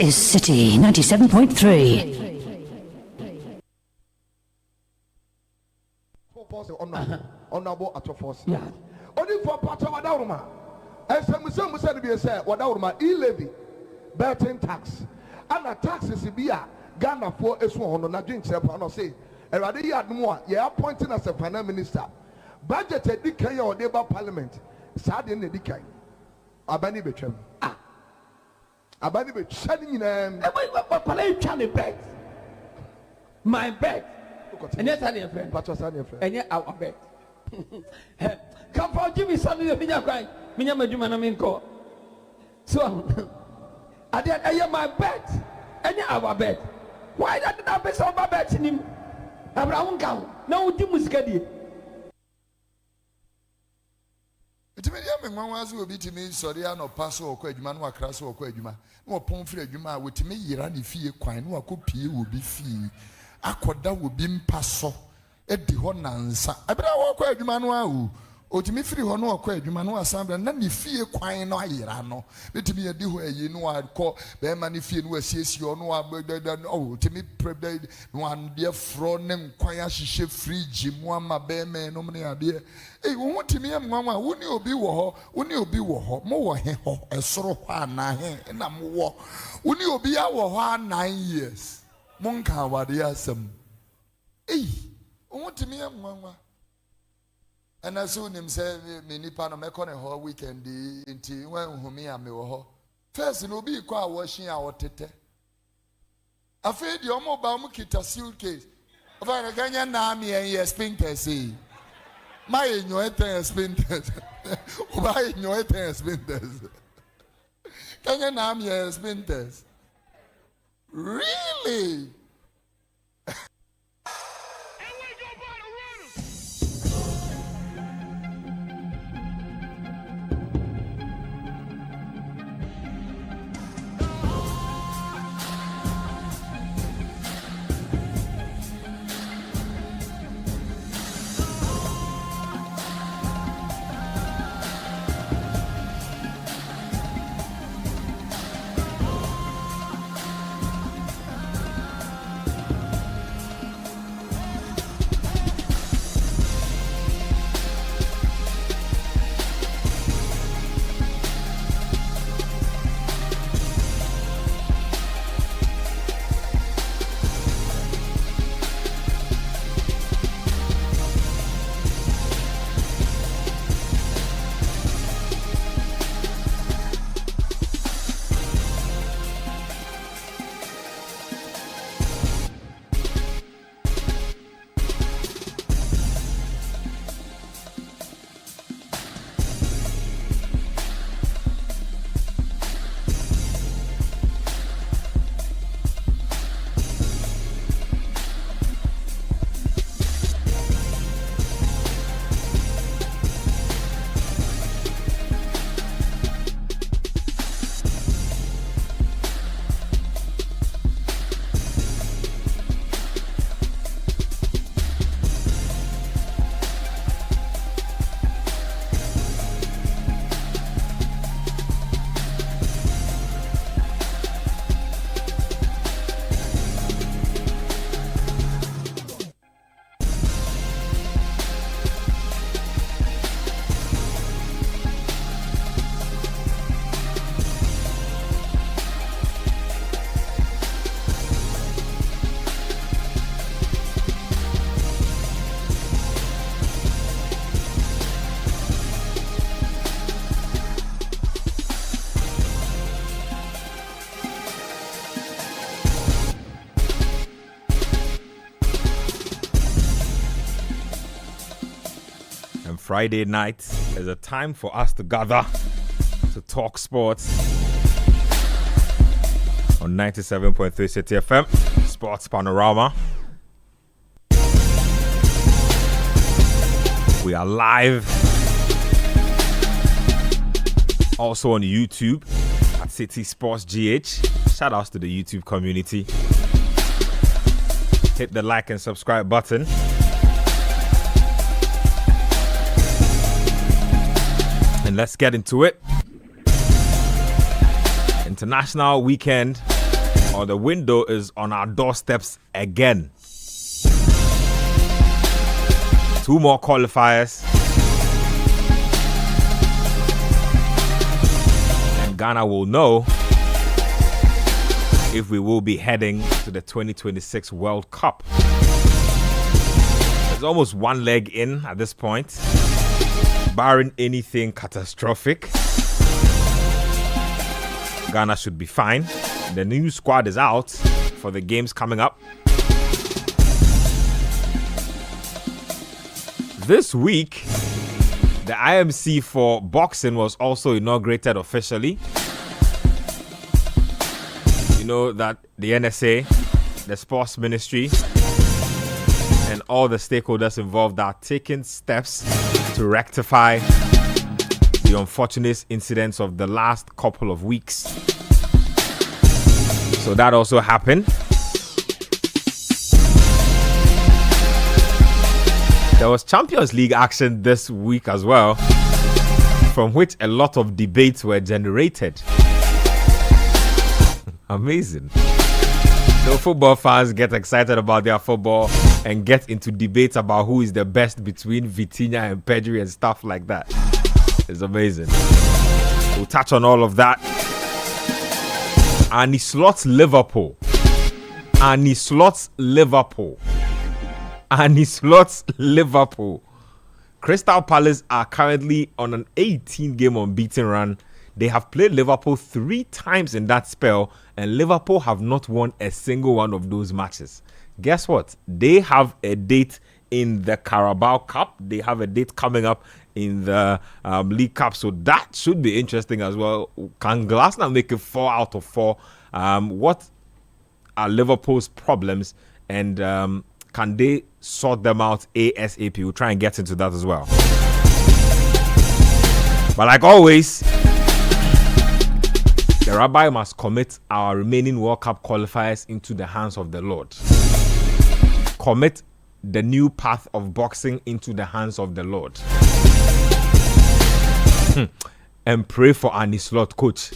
Is City 97.3. Honorable at force. Yeah. Only for part of Wadawma. And some said to be a say, Wadawma, e-levy, betting tax. And a tax is a beer, Ghana for a swan on a drink, and say, and rather you had more, you are appointing as a finance minister. Budget a decay or neighbor parliament, sad in the decay. Abani Bechem. Abani Bechem in my bed. And yes, I am friend. And yet, our bed. Come for Jimmy Sunday, Mina cry. Mina Majuman. So, I did my bed. And yet, our bed. Why did I be so bad in him? Abraham count. No, Jimus Caddy. It may be one will be to me, Soriano, Passo, or Quedman, or Crasso, or Quedma. No pomfret, you might with me, Irani fee, quine, no copy will be fee. Akoda will be passo. Edi honansa. Abra walk where you manu. O to me free hono or qued, you manu assembly, and then the fee quine no irano. Let me a do where you know I'd call bear money fee and says you know oh to me prepared one dear fronem quire she free Jim one my bear man no money idea. Hey, won't to me and mamma, wouldn't you be war, wouldn't you be war, more ho, a sorrow and I'm war. Wouldn't you be our 9 years? Monka wadiasem. Eh, want to me mama. And as soon him say me nipa no mekɔ ne ho weekend nti wan hu me am wo. First no be kwa washing our tete. Afei di omo ba mu kita suitcase. Ofa na ganya na me en spinters say. My enyo eten spinters. Oba enyo eten spinters. Ganya na me spinters. Really? Friday night is a time for us to gather to talk sports on 97.3 City FM, Sports Panorama. We are live also on YouTube at City Sports GH. Shout outs to the YouTube community. Hit the like and subscribe button. And let's get into it. International weekend or the window is on our doorsteps again. 2 more qualifiers. And Ghana will know if we will be heading to the 2026 World Cup. There's almost 1 leg in at this point, barring anything catastrophic. Ghana should be fine. The new squad is out for the games coming up. This week, the IMC for boxing was also inaugurated officially. You know that the NSA, the sports ministry, and all the stakeholders involved are taking steps to rectify the unfortunate incidents of the last couple of weeks. So that also happened. There was Champions League action this week as well, from which a lot of debates were generated. Amazing. So football fans get excited about their football and get into debates about who is the best between Vitinha and Pedri and stuff like that. It's amazing. We'll touch on all of that. Arne Slot's Liverpool. Arne Slot's Liverpool. Arne Slot's Liverpool. Crystal Palace are currently on an 18-game unbeaten run. They have played Liverpool 3 times in that spell, and Liverpool have not won a single one of those matches. Guess what? They have a date in the Carabao Cup. They have a date coming up in the League Cup, so that should be interesting as well. Can Glasner make it 4 out of 4? What are Liverpool's problems, and can they sort them out ASAP? We'll try and get into that as well. But like always, the Rabbi must commit our remaining World Cup qualifiers into the hands of the Lord. Commit the new path of boxing into the hands of the Lord. And pray for Arne Slot, coach.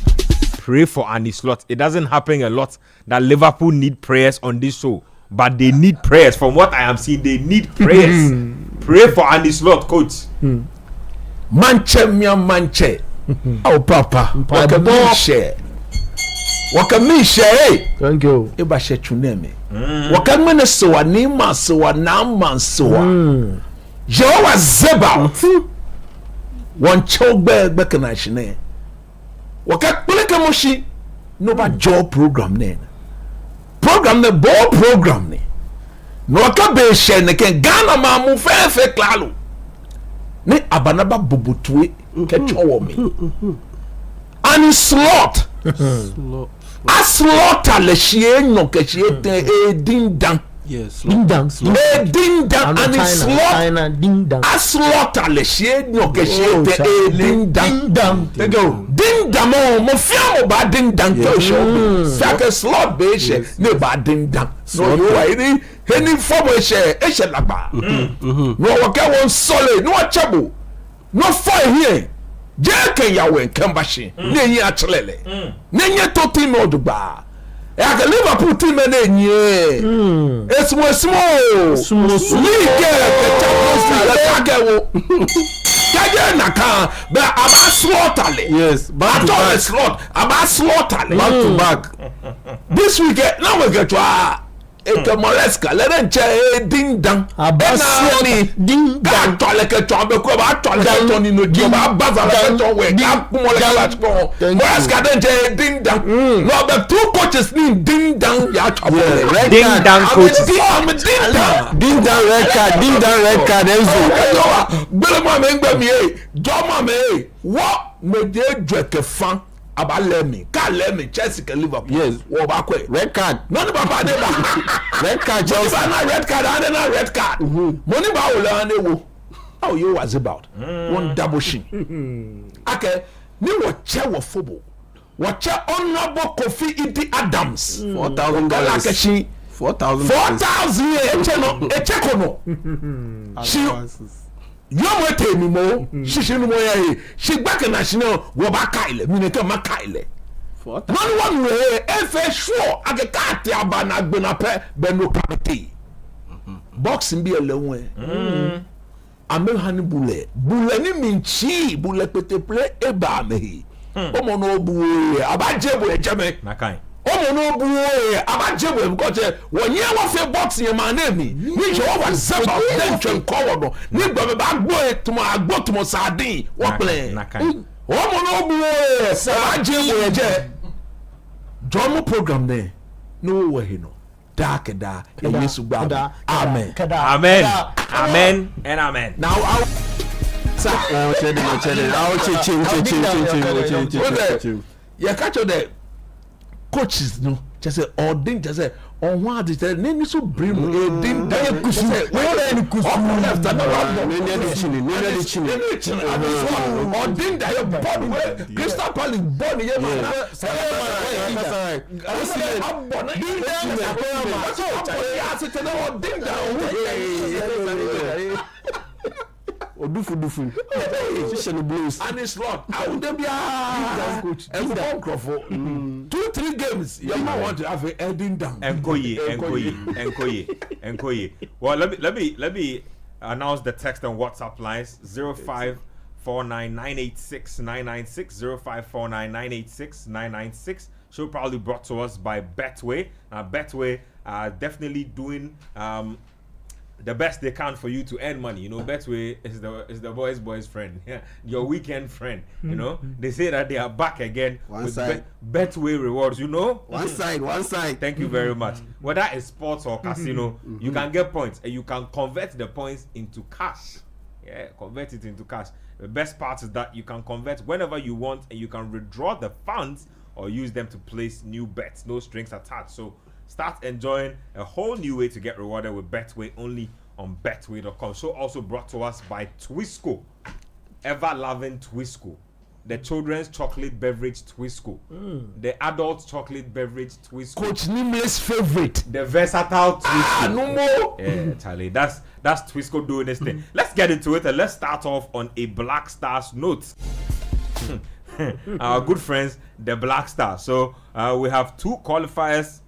Pray for Arne Slot. It doesn't happen a lot that Liverpool need prayers on this show, but they need prayers. From what I am seeing, they need prayers. Pray for Arne Slot, coach. Manche mia manche. Oh papa, wakamishe. Wakamishe, hey. Thank you. Eba she chuneme. Wakamene sowa nima sowa nama sowa. Jehovah Zebaoth. One chogbe bekana shine. Wakakpeleka moshi no ba job program ne. Program ne ball program ne. No wakabe she ne ken Ghana ma mu fe klalo. Ne abanaba bubutwe kechowo me. Arne Slot. A slaughter le shie no ke shie te ding dang. Yes. Ding dang. Ding dang. Arne Slot. Ding dang. A slaughter le shie no ke shie te ding dang. Ding dang. Ding dang mo fia mo ba ding dang to show. Sake Slot be she ne ba ding dang. No you are any form she lagba. No waka won solid no achabo. No fire here. Jeke yawe kembashi nenyi achlele nenye to team odugba e aka Liverpool team nenye esmo league Champions League wo kaje naka be aba slaughterle Yes, back to back. Slot aba slaughterle Back to back. this weekend now we get to Moreska let them che ding dang Abasi ding dang. Toleke tombe ko ba toleke toni no dio ba baza to we ka kumole la to Moreska den che ding dang no the 2 coaches ni ding dang ya chabo Ding dang coaches. Ding dang red card Enzo. Bele ma me ngba mi e do ma me wo me de dweke fan aba lemi ka lemi Chelsea ke Liverpool Yes. wo ba kwe Red card. none baba de ba Red card Chelsea Chelsea. na red card and na red card money ba wo la na wo how you was about one double shin okay ni wo che wo football wo che honorable Kofi Idi Adams $4,000. 4,000 eche kono she yomo etemi mo shishi no mo ya she back national wo ba kaile mi ne ka ma kaile one way if sure I get cat abana benape beno kapiti boxing be alone ame hani bule ni minchi bule pete play eba me omo no buwe abaje bo ejeme Nakai. omo no buwe abaje bo because won ye wo fe boxing ma na mi ni je wo zaba den twen kowo no ni gba me ba agbo to mo sardine wo play Nakai. omo no buwe abaje bo eje Jomo program there no way no dark da yesu gba amen Amen. Amen and amen. now I you catch the coaches no just say ordin just say on what is the name so bring e din da kusu we kusu left and ordin da your body we Crystal Palace body you Odufu. Officially blues. and it's lot. I would be coach. And 2-3 games. You might want to have a heading down. Enkoye. Well, let me announce the text and WhatsApp lines 0549986996 0549986996. Show probably brought to us by Betway. Now Betway are definitely doing the best they can for you to earn money. You know, Betway is the boys' friend. Yeah, your weekend friend. You know, they say that they are back again with Betway rewards. You know, One side. Thank you very much. Whether it's sports or casino, you can get points and you can convert the points into cash. Yeah, convert it into cash. The best part is that you can convert whenever you want and you can withdraw the funds or use them to place new bets. No strings attached. So start enjoying a whole new way to get rewarded with Betway only on betway.com. So also brought to us by Twisco, ever-loving Twisco, the children's chocolate beverage Twisco, the adult chocolate beverage Twisco, Coach Nimle's favorite, the versatile Twisco. no more. Yeah, Charlie, that's Twisco doing this thing. Let's get into it and let's start off on a Black Stars note. Our good friends, the Black Stars. So we have 2 qualifiers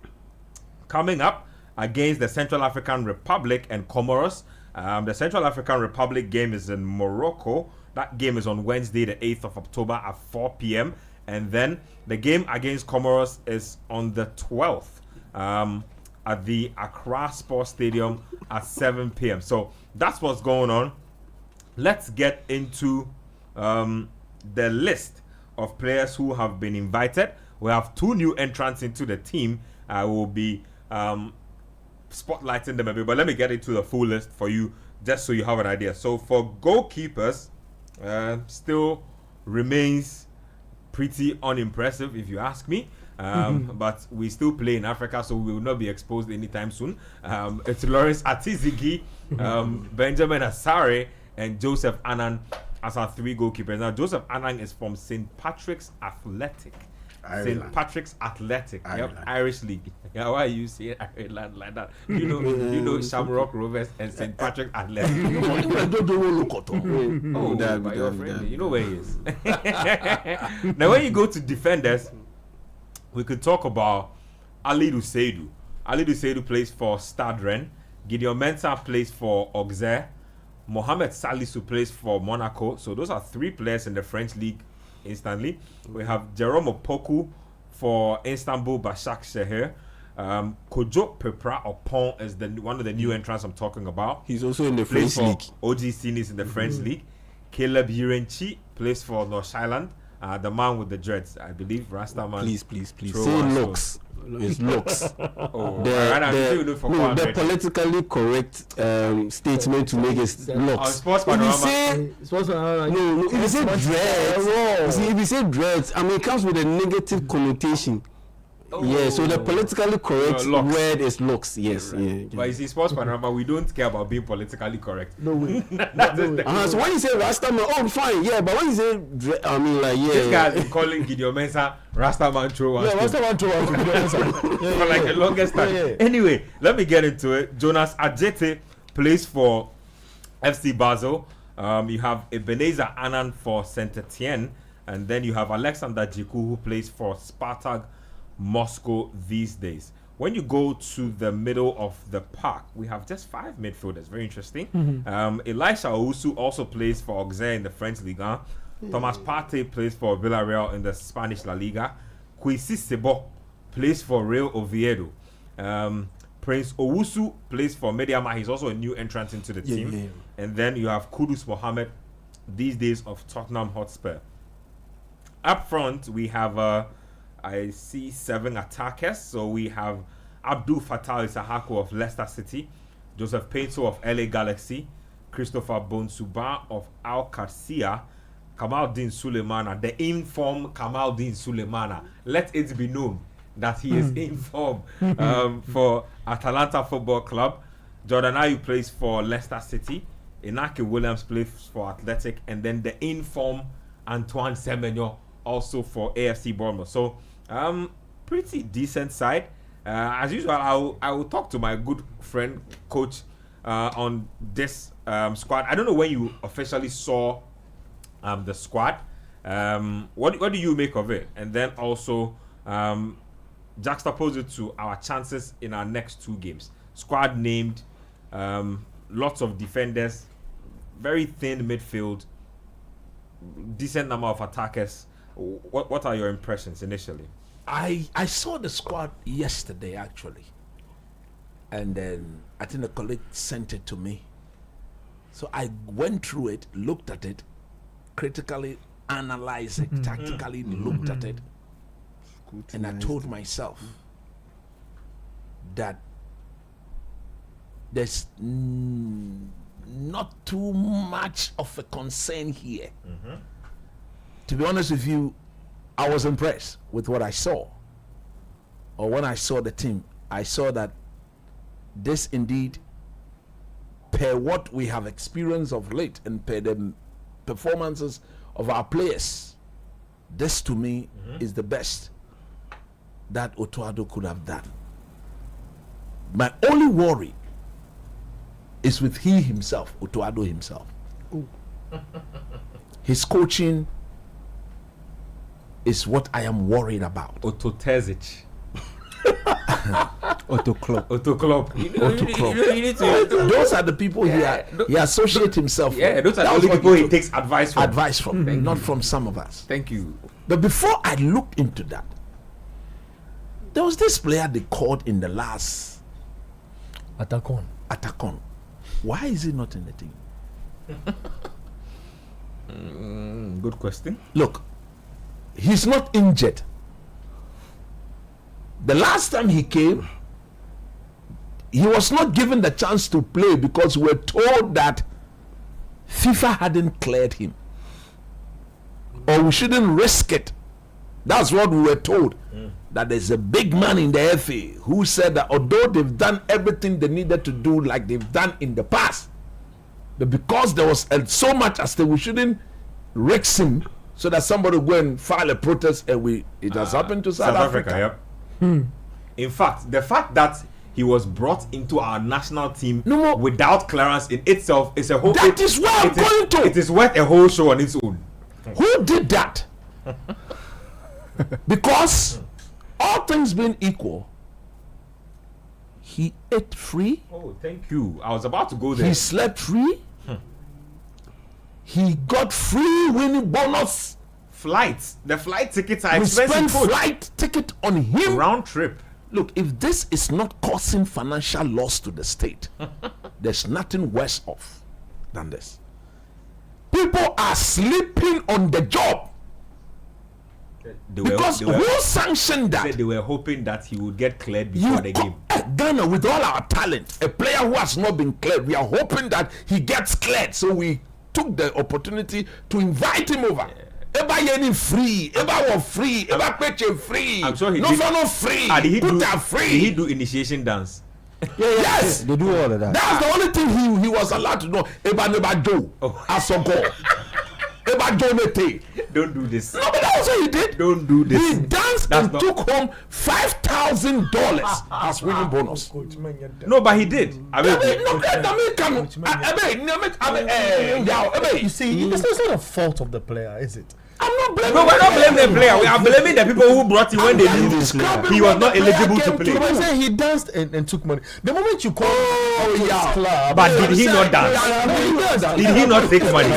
coming up against the Central African Republic and Comoros. The Central African Republic game is in Morocco. That game is on Wednesday, the 8th of October at 4 p.m. And then the game against Comoros is on the 12th at the Accra Sports Stadium at 7 p.m. So that's what's going on. Let's get into the list of players who have been invited. We have 2 new entrants into the team. I will be spotlighting them a bit, but let me get into the full list for you just so you have an idea. So for goalkeepers, still remains pretty unimpressive if you ask me, but we still play in Africa, so we will not be exposed anytime soon. It's Lawrence Atizigi, Benjamin Asare, and Joseph Annan as our 3 goalkeepers. Now Joseph Annan is from St. Patrick's Athletic. St. Patrick's Athletic, yep, Irish League. Yeah, why you say Ireland like that? You know Shamrock Rovers and St. Patrick's Athletic. Oh, but your friend, you know where he is. Now, when you go to defenders, we could talk about Alidu Seidu. Alidu Seidu plays for Stade Rennes. Gideon Mensah plays for Auxerre. Mohamed Salisu plays for Monaco. So those are 3 players in the French league. Instantly, we have Jerome Opoku for Istanbul Başakşehir. Kojo Pepra Opon is one of the new entrants I'm talking about. He's also in the French league. OGC is in the French league. Caleb Yurenchi plays for North Island. The man with the dreads, I believe, Rastaman. Please. Say looks. It's looks. The politically correct statement to make is looks. Sports Panorama. If you say dreads, if you say dreads, I mean, it comes with a negative connotation. Yeah, so the politically correct word is looks. Yes, yeah. But you see, Sports Panorama, we don't care about being politically correct. No way. So when you say Rastaman, oh fine, yeah. But when you say, I mean, like, yeah. This guy has been calling Gideon Mensah Rastaman throw one. Yeah, Rastaman throw one to Gideon Mensah for like the longest time. Yeah. Anyway, let me get into it. Jonas Adjete plays for FC Basel. You have Ebenezer Annan for Saint Etienne. And then you have Alexander Djiku, who plays for Spartak Moscow these days. When you go to the middle of the park, we have just 5 midfielders. Very interesting. Elisha Owusu also plays for Auxerre in the French Ligue 1. Thomas Partey plays for Villarreal in the Spanish La Liga. Kwesi Sebo plays for Real Oviedo. Prince Owusu plays for Mediama. He's also a new entrant into the team. And then you have Kudus Mohammed, these days of Tottenham Hotspur. Up front, we have... I see 7 attackers. So we have Abdul Fattah Isahako of Leicester City, Joseph Pinto of LA Galaxy, Christopher Bonsuba of Al Qadsiya, Kamaldeen Sulemana, the in-form Kamaldeen Sulemana. Let it be known that he is in form for Atalanta Football Club. Jordan Ayew plays for Leicester City. Inaki Williams plays for Athletic. And then the in-form Antoine Semenyo also for AFC Bournemouth. So, pretty decent side. As usual, I will talk to my good friend, coach, on this squad. I don't know when you officially saw the squad. What do you make of it? And then also juxtapose it to our chances in our next 2 games. Squad named, lots of defenders, very thin midfield, decent number of attackers. What are your impressions initially? I saw the squad yesterday actually, and then I think a colleague sent it to me. So I went through it, looked at it, critically analyzed it, tactically looked at it, and I told myself that there's not too much of a concern here. To be honest with you, I was impressed with what I saw. Or when I saw the team, I saw that this indeed, per what we have experienced of late and per the performances of our players, this to me is the best that Otoado could have done. My only worry is with he himself, Otoado himself. His coaching is what I am worried about. Otto Terzic. Otto Klopp. Otto Klopp. Those are the people he associates himself with. Those are the only people he takes advice from. Not from some of us. Thank you. But before I looked into that, there was this player they called in the last Atakon. Why is he not in the team? Good question. Look, he's not injured. The last time he came, he was not given the chance to play because we were told that FIFA hadn't cleared him, or we shouldn't risk it. That's what we were told. That there's a big man in the FA who said that although they've done everything they needed to do like they've done in the past, but because there was so much at stake, we shouldn't risk him so that somebody go and file a protest, and it has happened to South Africa. Yep. In fact, the fact that he was brought into our national team without clearance in itself is a whole. That is where I'm going to. It is worth a whole show on its own. Who did that? Because all things being equal, he ate free. Oh, thank you. I was about to go there. He slept free. He got free winning bonus. Flights. The flight tickets are We expensive. spent flight ticket on him. Round trip. Look, if this is not causing financial loss to the state, there's nothing worse off than this. People are sleeping on the job. Because who sanctioned that? They were hoping that he would get cleared before the game. Ghana, with all our talent, a player who has not been cleared, we are hoping that he gets cleared. So we took the opportunity to invite him over. Eba yeni free, eba was free, eba peche free. I'm sure he no did. No free. Did he free. Did he do initiation dance? Yes, they do all of that. That's the only thing he was allowed to know. Eba neba do, asogo, eba do nete. Don't do this. No, but that's what he did. Don't do this. He danced and took home $5,000 as winning bonus. No, but he did. You see, it's not a fault of the player, is it? I'm not blaming. No, we're not blaming the player. We are blaming the people who brought him when they knew he was not eligible to play. I say he danced and took money. The moment you call club, But did he not dance? Did he not take money?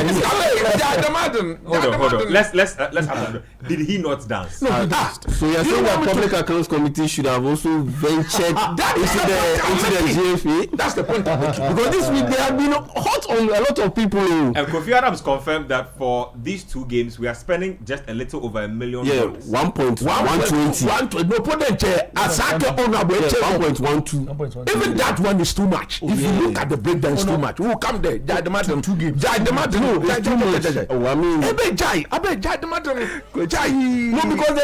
Hold on. Let's have that. Did he not dance? No, he danced. So you're saying that public accounts committee should have also ventured into the GFA? That's the point. Because this week they have been hot on a lot of people. And Kofi Adams confirmed that for these 2 games we are spending just a little over $1 million. Yeah, 1.120. No problem. Asake honorable. 1.12. Even that one is too much. If you look at the breakdown, it's too much. Who come there? Jai the madam. 2 games. Jai the madam. No, I mean, Jai the madam. Jai. no, because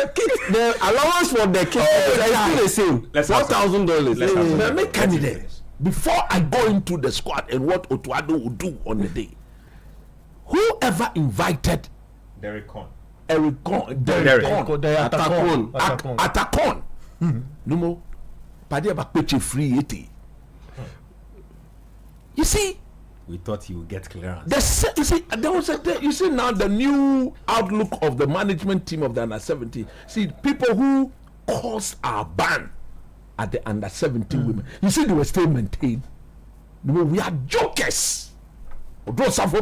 the allowance for the kid is still the same. Let's have $4,000. Let me candidate. Before I go into the squad and what Otuado will do on the day, whoever invited Derek Con. Atakon. No more. Padi about free 80. You see, We thought he would get clearance. You see now the new outlook of the management team of the under 17. See, people who caused our ban at the under 17 women. You see, they were still maintained. We are jokers. Those who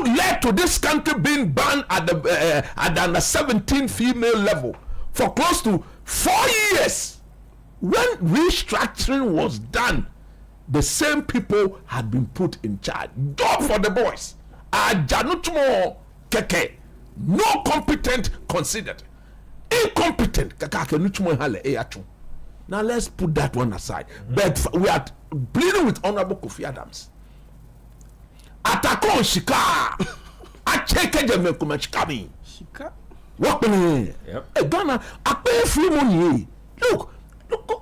led to this country being banned at the under 17 female level for close to 4 years. When restructuring was done, the same people had been put in charge. Job for the boys. Ajanutumo keke. No competent considered. Incompetent. Now let's put that one aside. But we are pleading with Honorable Kofi Adams. Atakon Shika. Acheke jeme kuma Shikami. Shika. What me? Yep. Ghana, I pay free money. Look,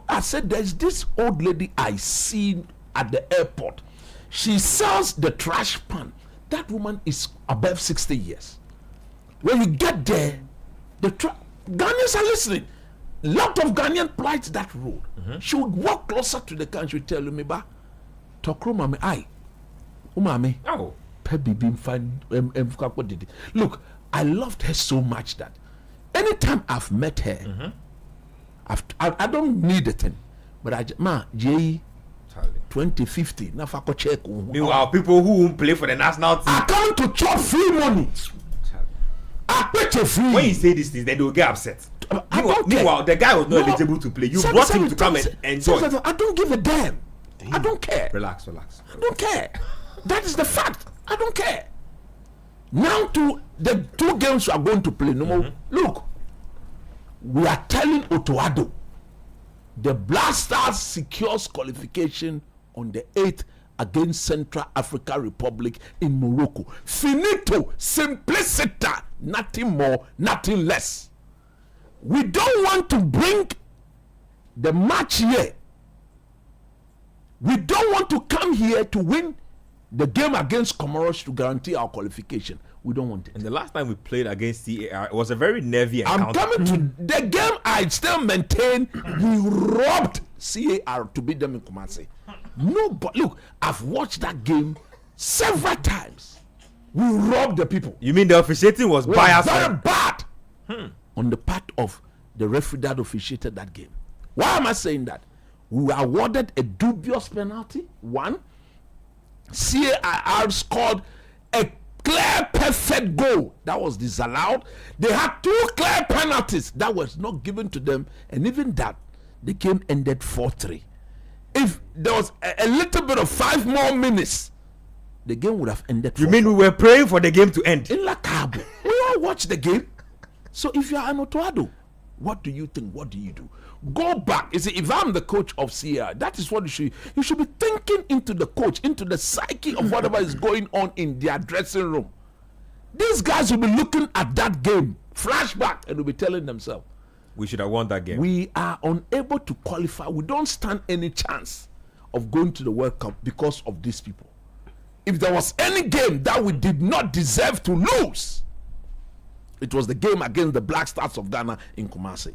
I said there's this old lady I see at the airport. She sells the trash pan. That woman is above 60 years. When you get there, Ghanaians are listening. Lot of Ghanaian plight that road. She would walk closer to the car and she would tell me, "Ba, tokro mame ai, umame, Oh, look, I loved her so much that anytime I've met her, I don't need a thing, but J 2050 na fako check. meanwhile, people who won't play for the national team. I come to chop free money. I pay you free. When you say these things, then they will get upset. Meanwhile, the guy was not eligible to play. You brought him to come and enjoy. I don't give a damn. I don't care. Relax. I don't care. That is the fact. I don't care. Now to the 2 games we are going to play. No more. Look, we are telling Otuado the Black Stars secures qualification on the 8th against Central African Republic in Morocco. Finito, simpliciter, nothing more, nothing less. We don't want to bring the match here. We don't want to come here to win the game against Comoros to guarantee our qualification. We don't want it. And the last time we played against CAR, it was a very nervy encounter. I'm coming to the game. I still maintain we robbed CAR to beat them in Kumasi. No, but look, I've watched that game several times. We robbed the people. You mean the officiating was biased? Very bad on the part of the referee that officiated that game. Why am I saying that? We were awarded a dubious penalty. 1, CAR scored a clear, perfect goal that was disallowed. They had 2 clear penalties that was not given to them, and even that, the game ended 4-3. If there was a little bit of 5 more minutes, the game would have ended 4-3. You mean we were praying for the game to end? In La Cabo, we all watched the game. So if you are an Otuado, what do you think? What do you do? Go back. You see, if I'm the coach of CR, that is what you should be thinking into the coach, into the psyche of whatever is going on in their dressing room. These guys will be looking at that game, flashback, and will be telling themselves, We should have won that game. we are unable to qualify. We don't stand any chance of going to the World Cup because of these people. If there was any game that we did not deserve to lose, it was the game against the Black Stars of Ghana in Kumasi.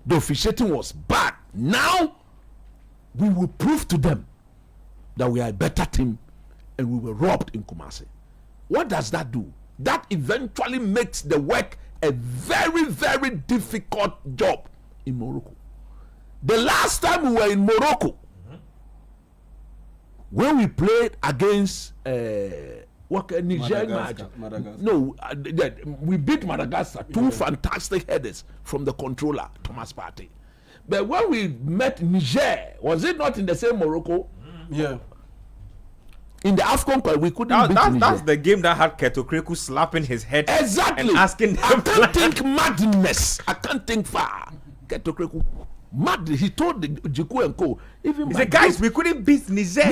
The officiating was bad. Now we will prove to them that we are a better team and we were robbed in Kumasi. What does that do? that eventually makes the work a very, very difficult job in Morocco. The last time we were in Morocco, when we played against Niger, Madagascar. no, we beat Madagascar. Two fantastic headers from the controller, Thomas Partey. But when we met Niger, was it not in the same Morocco? Yeah. In the AFCON, we couldn't beat Niger. That's the game that had Ketokreku slapping his head Exactly. and asking them. I can't think madness. I can't think far. Ketokreku, mad. He told the Jiku and Co. Even He said, guys, we couldn't beat Niger.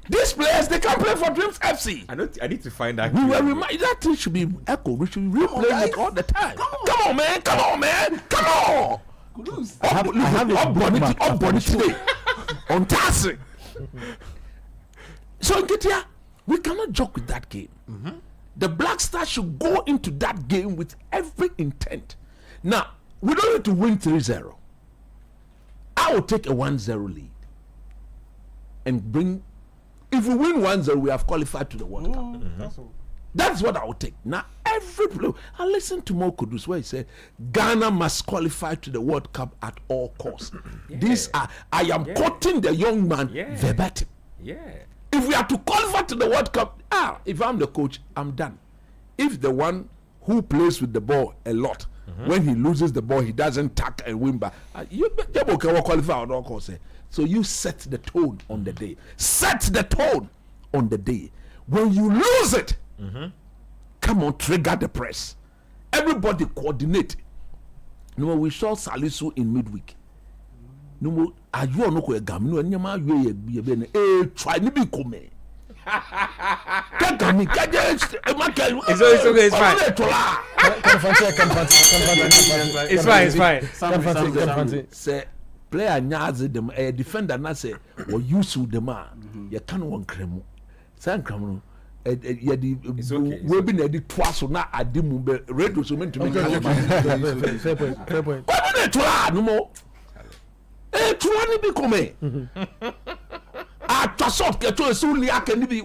These players, they can play for Dreams FC. I need to find that. We were reminded that thing should be echoed. We should be replaying it all the time. Come on, man. Come on, man. Come on. I have a bookmark Up on it today. On task. So, Nketia, we cannot joke with that game. The Black Stars should go into that game with every intent. Now, we don't need to win 3-0. I will take a 1-0 lead and bring. If we win 1-0, we have qualified to the World Cup. That's what I will take. Now, every player, I listened to Mo Kudus where he said Ghana must qualify to the World Cup at all costs. These are, I am quoting the young man verbatim. Yeah. If we are to qualify to the World Cup, if I'm the coach, I'm done. If the one who plays with the ball a lot, when he loses the ball, he doesn't tack and win back. You can qualify at all costs. So you set the tone on the day. Set the tone on the day. When you lose it, come on, trigger the press. Everybody coordinate. No, we saw Salisu in midweek. No, are you no ko egam no nyama you be na try ni bi come. It's okay, it's fine. It's fine. Say player nyaze them a defender na say or use them you can one kremu. Say kremu ya di we be na di twaso na ademu be radio so meant to make fair point. Why be twa no mo? Twa ni bi come.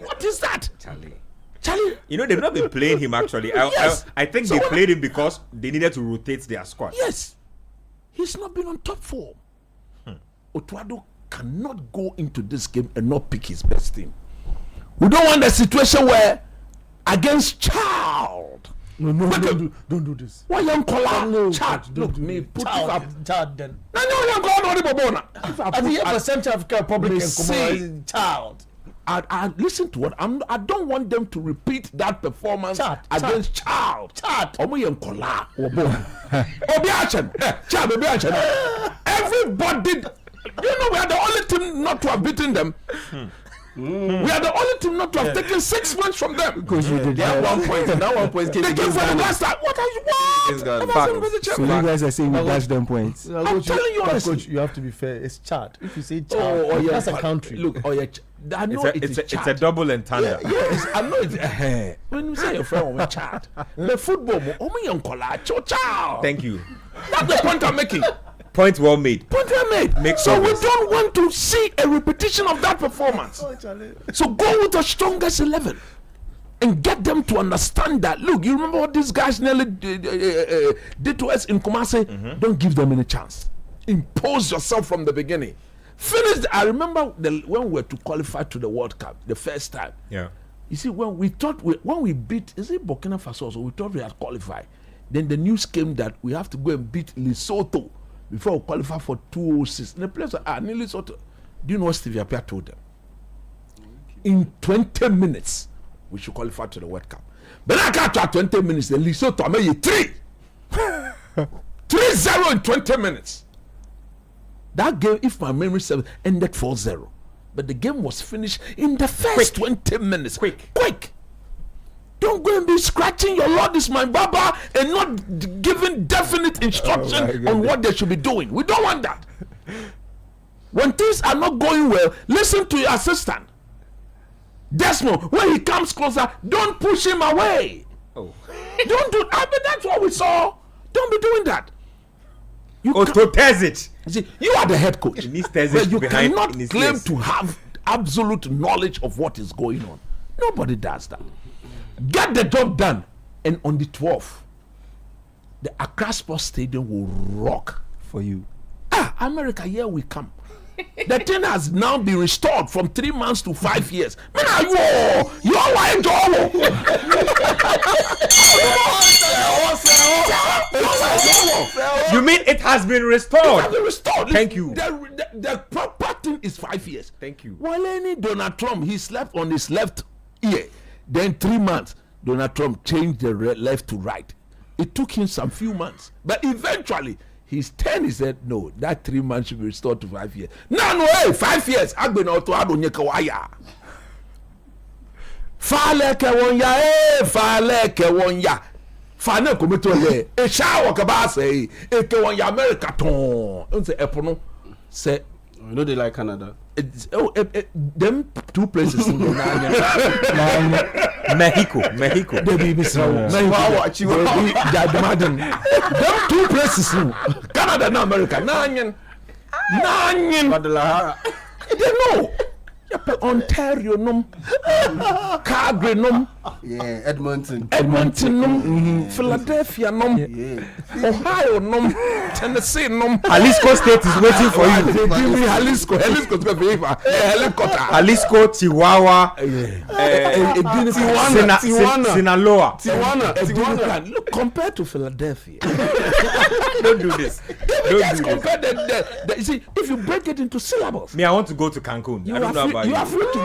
What is that? Charlie. You know, they've not been playing him actually. Yes. I think so they played him because they needed to rotate their squad. Yes. He's not been on top form. Otuado cannot go into this game and not pick his best team. We don't want a situation where against Child. No, don't do this. Why young Kola? No, Child, look me put up. Child then. No, young Kola. I think for Central African Republic and see. Child. I listen to what I don't want them to repeat that performance against Child. Omo young Kola. Obi everybody. You know we are the only team not to have beaten them. We are the only team not to have taken 6 points from them. Because we did have 1 point. That 1 point came they came for the last time. What are you? What? So you guys are saying we dash them points. I'm telling you honestly. Coach, you have to be fair. It's Chad. If you say Chad, that's a country. Look, I know it's a double entendre. Yes, I know it's when you say your friend with Chad, the football, Thank you. That's the point I'm making. Point well made. So we don't want to see a repetition of that performance. So go with the strongest 11 and get them to understand that. Look, you remember what these guys nearly did to us in Kumasi? Don't give them any chance. Impose yourself from the beginning. Finish. I remember when we were to qualify to the World Cup the first time. Yeah. You see, when we beat, is it Burkina Faso? So we thought we had qualified. Then the news came that we have to go and beat Lesotho before we qualify for 206. The players are nearly Lesotho. Do you know what Stevie Appiah told them? In 20 minutes, we should qualify to the World Cup. But I got to 20 minutes, then Lesotho I made you 3. 3-0 in 20 minutes. That game, if my memory serves, ended 4-0. But the game was finished in the first 20 minutes. Quick. Don't go and be scratching your Lord is my Baba and not giving definite instruction on what they should be doing. We don't want that. When things are not going well, listen to your assistant. Desmond, when he comes closer, don't push him away. Don't do. I mean, that's what we saw. Don't be doing that. See, you are the head coach, but you cannot claim to have absolute knowledge of what is going on. Nobody does that. Get the job done And on the 12th, the Accra Sports Stadium will rock for you. America, here we come. The thing has now been restored from 3 months to 5 years. Man, you all white job. You mean it has been restored? It has been restored. Thank you. The proper thing is 5 years. Thank you. While any Donald Trump, he slept on his left ear. Then 3 months, Donald Trump changed the left to right. It took him some few months, but eventually his 10, he said, no, that 3 months should be restored to 5 years. No, hey, 5 years. I've been out to Adonyekawaya. Faleke wonya, faleke wonya. Fane komito le. E shawo kabase. E ke wonya America ton. Unse epono. Say, I know they like Canada. Them 2 places in Mexico. The BBC. Them 2 places in Canada and America. Nanyan. They know. Ontario num, Calgary num, Edmonton num, Philadelphia num, Ohio num, Tennessee num. Jalisco State is waiting for you. They give me Jalisco helicopter. Jalisco, Chihuahua, Sinaloa. Tijuana. Look, compared to Philadelphia. Don't do this. Just compare the you see, if you break it into syllables. Me, I want to go to Cancun. I don't know about you. You are free to go.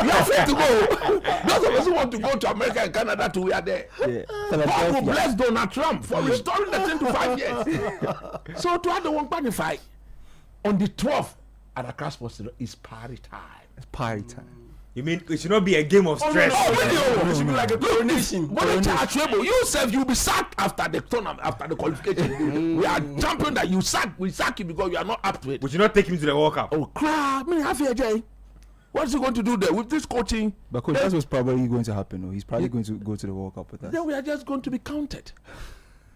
You are free to go. Those of us who want to go to America and Canada too, we are there. God will bless Donald Trump for restoring the thing to 5 years. So to have the one qualify on the 12th at Accra Sports is party time. It's party time. You mean it should not be a game of stress? It should be like a coronation. You said you'll be sacked after the tournament, after the qualification. We are champion that we sack you because you are not up to it. We should not take him to the World Cup. Oh, crap. Me, have here, Jay. What's he going to do there with this coaching? But coach, that's what's probably going to happen. He's probably going to go to the World Cup with us. Then we are just going to be counted.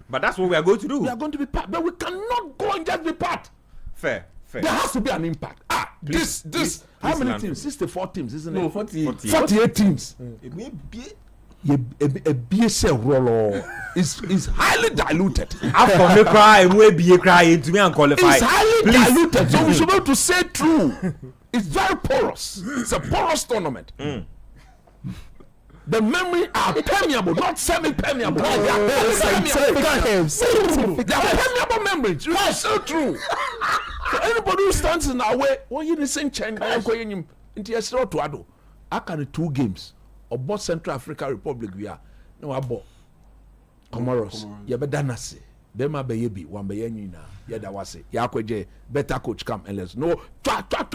But that's what we are going to do. We are going to be part. But we cannot go and just be part. Fair. There has to be an impact. Please, how many teams? 64 teams, isn't it? No, 48. 48 teams. It may be. A BSL roller is highly diluted. After me cry, we be crying to me and qualify. It's highly diluted, so we should be able to say true. It's very porous. It's a porous tournament. The memory are permeable, not semi-permeable. They are permeable memories. It's so true. So anybody who stands in our way, when you listen, I can 2 games. About Central African Republic, we are no about Comoros. You better not say. Bema baby, one baby, yeah, that was it. Yakweje, better coach come and let's no.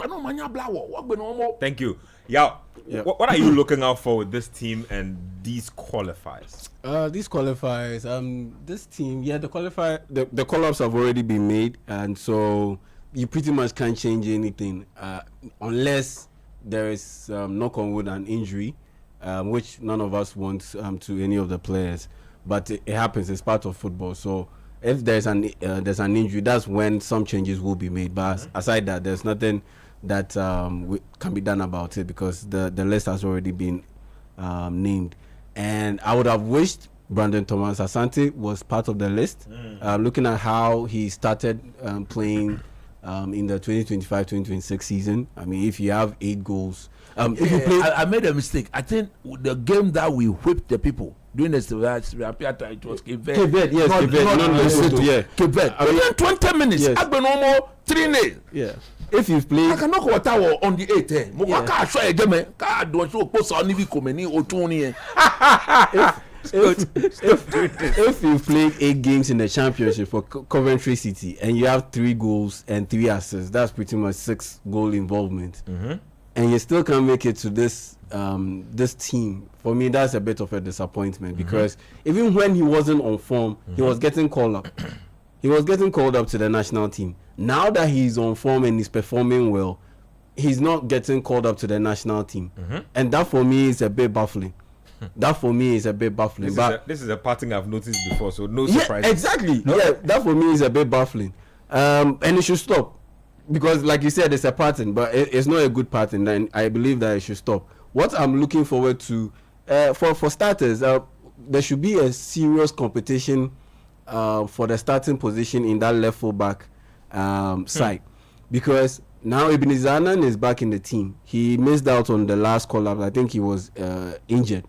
No mania blawo. What be normal? Thank you. Yeah. What are you looking out for with this team and these qualifiers? These qualifiers, this team, the qualifier, the call-ups have already been made, and so you pretty much can't change anything unless there is knock on wood an injury. Which none of us wants to any of the players, but it happens. It's part of football. So if there's an injury, that's when some changes will be made. But aside that, there's nothing that can be done about it because the list has already been named. And I would have wished Brandon Thomas Asante was part of the list. Looking at how he started playing in the 2025-2026 season, I mean, if you have 8 goals. If you play, I made a mistake. I think the game that we whipped the people during the it was Cape Verde. Yes, Cape Verde. Cape Verde. Within 20 minutes, yes. I've been almost 3-0. Yeah. If you play, I cannot go on the 8th. If you played 8 games in the championship for Coventry City and you have 3 goals and 3 assists, that's pretty much 6 goal involvement. And you still can't make it to this team. For me, that's a bit of a disappointment because even when he wasn't on form, he was getting called up. He was getting called up to the national team. Now that he's on form and he's performing well, he's not getting called up to the national team. And that for me is a bit baffling. This is a pattern I've noticed before, so no surprise. Exactly. No. Yeah, that for me is a bit baffling. And it should stop. Because like you said, it's a pattern, but it's not a good pattern, and I believe that it should stop. What I'm looking forward to, for starters, there should be a serious competition for the starting position in that left full back side, because now Ebenezer Annan is back in the team. He missed out on the last call-up. I think he was injured,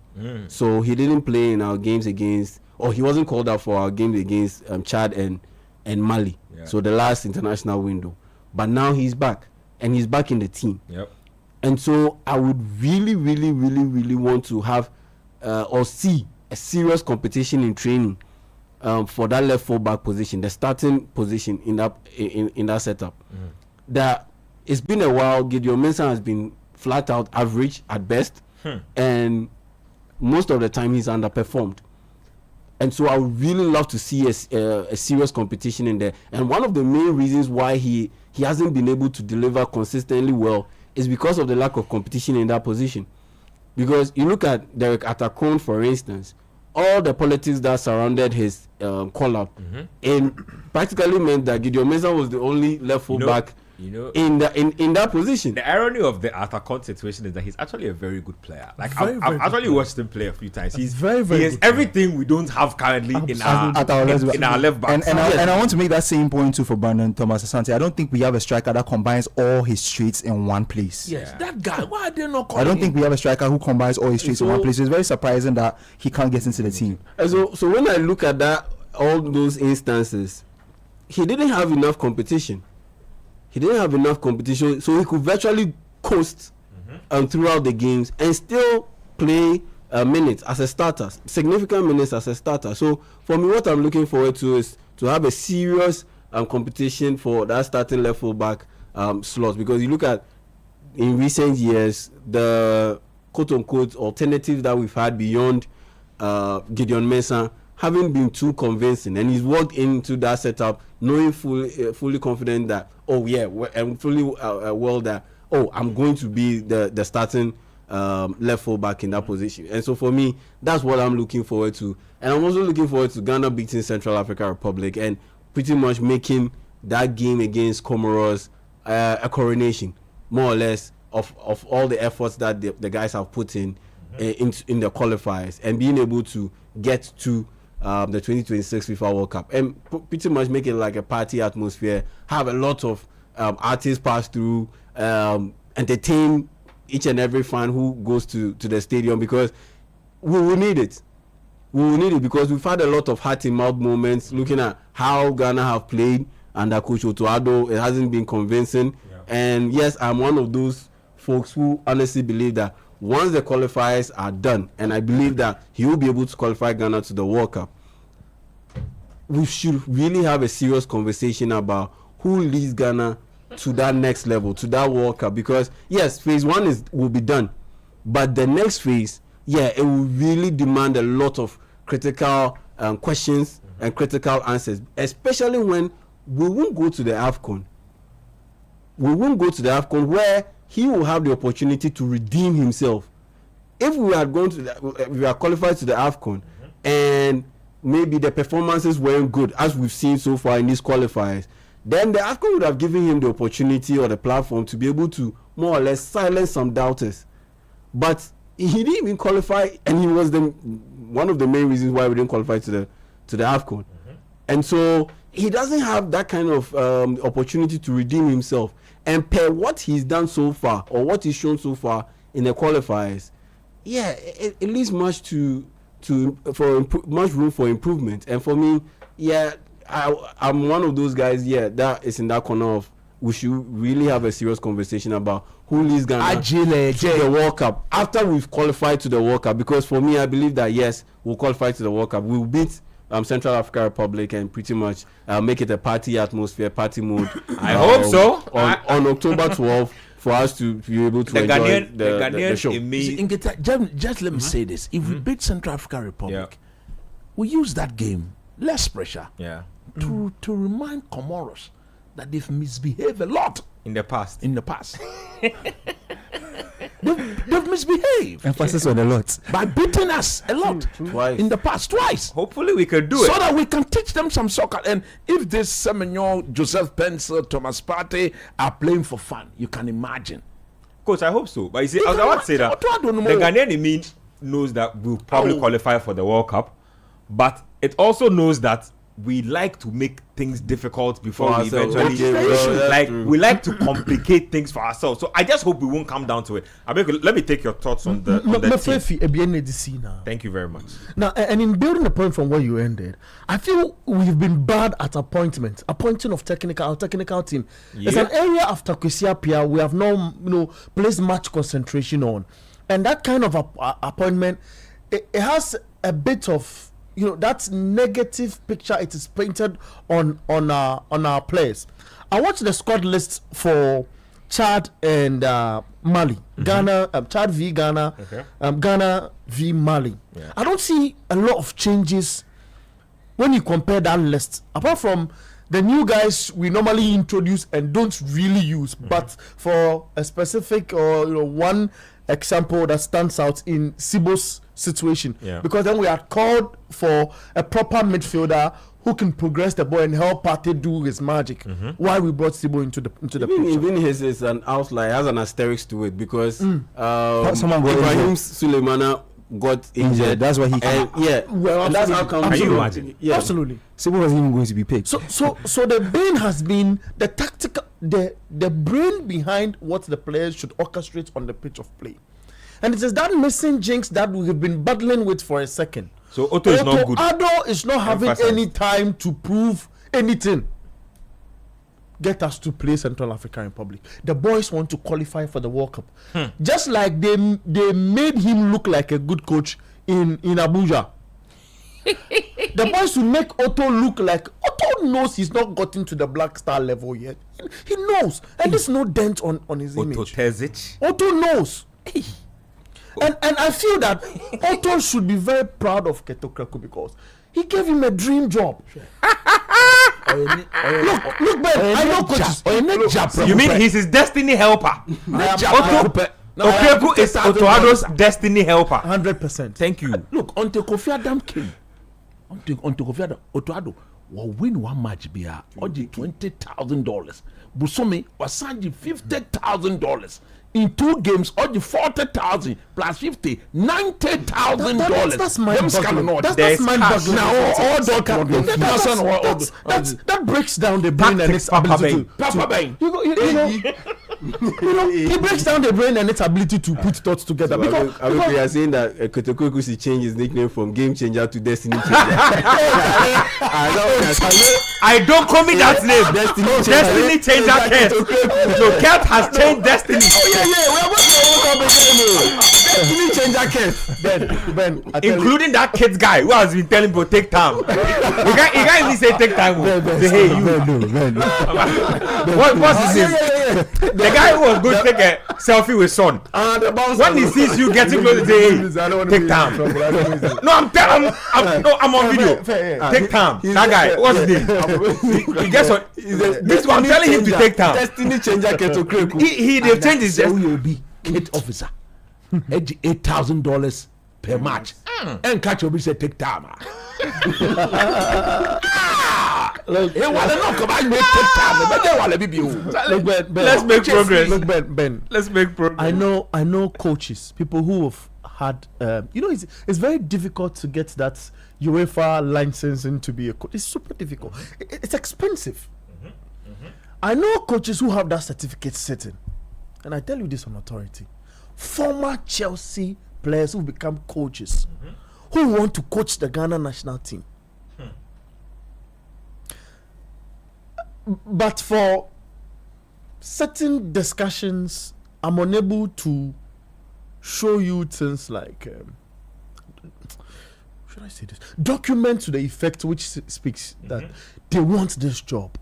so he didn't play in our games against, or he wasn't called up for our games against Chad and Mali. So the last international window. But now he's back, and he's back in the team. And so I would really want to have or see a serious competition in training for that left full back position, the starting position in that setup. That it's been a while. Gideon Mensah has been flat out average at best, and most of the time he's underperformed. And so I would really love to see a serious competition in there. And one of the main reasons why he hasn't been able to deliver consistently well is because of the lack of competition in that position. Because you look at Derek Atakon, for instance, all the politics that surrounded his call-up, and practically meant that Gideon Mensah was the only left full back in that position. The irony of the Atakon situation is that he's actually a very good player. Like I've actually watched him play a few times. He's very he has everything we don't have currently in our left back. And I want to make that same point too for Brandon Thomas Asante. I don't think we have a striker that combines all his traits in one place. Yes, that guy. Why are they not calling I don't think we have a striker who combines all his traits in one place. It's very surprising that he can't get into the team. So when I look at that, all those instances, he didn't have enough competition. So he could virtually coast throughout the games and still play minutes as a starter, significant minutes as a starter. So for me, what I'm looking forward to is to have a serious competition for that starting left full back slot, because you look at in recent years the quote-unquote alternatives that we've had beyond Gideon Mensah haven't been too convincing, and he's walked into that setup knowing fully confident that I'm fully well that I'm going to be the starting left full back in that position. And so for me, that's what I'm looking forward to. And I'm also looking forward to Ghana beating Central African Republic and pretty much making that game against Comoros a coronation, more or less, of all the efforts that the guys have put in the qualifiers, and being able to get to the 2026 FIFA World Cup and pretty much make it like a party atmosphere, have a lot of artists pass through, entertain each and every fan who goes to the stadium, because we will need it. Because we've had a lot of heart-in-mouth moments looking at how Ghana have played under Coach Otuado. It hasn't been convincing. And yes, I'm one of those folks who honestly believe that once the qualifiers are done, and I believe that he will be able to qualify Ghana to the World Cup, we should really have a serious conversation about who leads Ghana to that next level, to that World Cup. Because yes, phase one will be done, but the next phase, it will really demand a lot of critical questions and critical answers, especially when we won't go to the AFCON. We won't go to the AFCON where he will have the opportunity to redeem himself. If we are qualified to the AFCON and maybe the performances weren't good, as we've seen so far in these qualifiers, then the AFCON would have given him the opportunity or the platform to be able to more or less silence some doubters. But he didn't even qualify, and he was one of the main reasons why we didn't qualify to the AFCON. And so he doesn't have that kind of opportunity to redeem himself. And per what he's done so far, or what he's shown so far in the qualifiers, it leaves much much room for improvement. And for me, I'm one of those guys, that is in that corner of we should really have a serious conversation about who leads Ghana to the World Cup after we've qualified to the World Cup. Because for me, I believe that yes, we'll qualify to the World Cup. We'll beat Central African Republic and pretty much make it a party atmosphere, party mood. I hope so. On October 12th, for us to be able to enjoy the show. Just let me say this: if we beat Central African Republic, we use that game, less pressure, to remind Comoros that they've misbehaved a lot in the past. They've misbehaved. Emphasis on a lot. By beating us a lot. Twice. In the past, twice. Hopefully we can do it. So that we can teach them some soccer. And if this Semenyo, Joseph Pencil, Thomas Partey are playing for fun, you can imagine. Coach, I hope so. But you see, I want to say that the Ghanaian knows that we'll probably qualify for the World Cup, but it also knows that we like to make things difficult before we eventually we like to complicate things for ourselves. So I just hope we won't come down to it. Let me take your thoughts on the team. Thank you very much. Now, and in building the point from where you ended, I feel we've been bad at appointing of technical team. Yeah. It's an area after Kwesi Appiah we have no placed much concentration on, and that kind of appointment it has a bit of that negative picture it is painted on our players. I watched the squad list for Chad and Mali, Ghana, Chad v Ghana, Ghana v Mali. Yeah. I don't see a lot of changes when you compare that list, apart from the new guys we normally introduce and don't really use. But for a specific or one example that stands out in Sibo's situation, because then we are called for a proper midfielder who can progress the ball and help Partey do his magic. Why we brought Sibo into the picture? Even his is an outlier, has an asterisk to it because Ibrahim Suleimana got injured. That's why he came. And that's how come. Can you imagine? Yeah. Absolutely. Sibo wasn't even going to be picked. So the bane has been the tactical, the brain behind what the players should orchestrate on the pitch of play. And it is that missing jinx that we have been battling with for a second. So Otto is not good. Ado is not having any time to prove anything. Get us to play Central African Republic. The boys want to qualify for the World Cup. Just like they made him look like a good coach in Abuja. The boys will make Otto look like Otto knows he's not gotten to the Black Star level yet. He knows. And there's no dent on his image. Otto knows. And I feel that Otto should be very proud of Keto Kreku because he gave him a dream job. Look, Ben, I know coaches. You mean he's his destiny helper? Kreku is Otoado's destiny helper. 100%. Thank you. Look, until Kofi Adam came, until Kofi Adam, Otoado will win one match beer or the $20,000. Busome was signed $50,000. In 2 games, all the 40,000 plus 50, $90,000. That's mind-boggling. That's mind-boggling. That breaks down the brain and its ability he breaks down the brain and its ability to put thoughts together. So because we are saying that Kotokoku should change his nickname from Game Changer to Destiny Changer. I don't commit that name. Destiny Changer Kurt. So Kurt has changed Destiny. Destiny Changer Kurt. Ben, including that kid's guy who has been telling people take time. He can't even say take time. Say hey you. What's his name? The guy who was going to take a selfie with son. When he sees you getting close, he say hey, take time. No, I'm on video. Take time. That guy, what's his name? He gets on. This one, I'm telling him to take time. Destiny Changer Keto. They've changed his destiny. Will be kit officer. $8,000 per match. And catch your say take time. Let's make progress. Look, Ben. Let's make progress. I know coaches, people who have had, it's very difficult to get that UEFA licensing to be a coach. It's super difficult. It's expensive. I know coaches who have that certificate sitting, and I tell you this on authority. Former Chelsea players who become coaches, who want to coach the Ghana national team. But for certain discussions, I'm unable to show you things like, should I say this? Document to the effect which speaks that they want this job.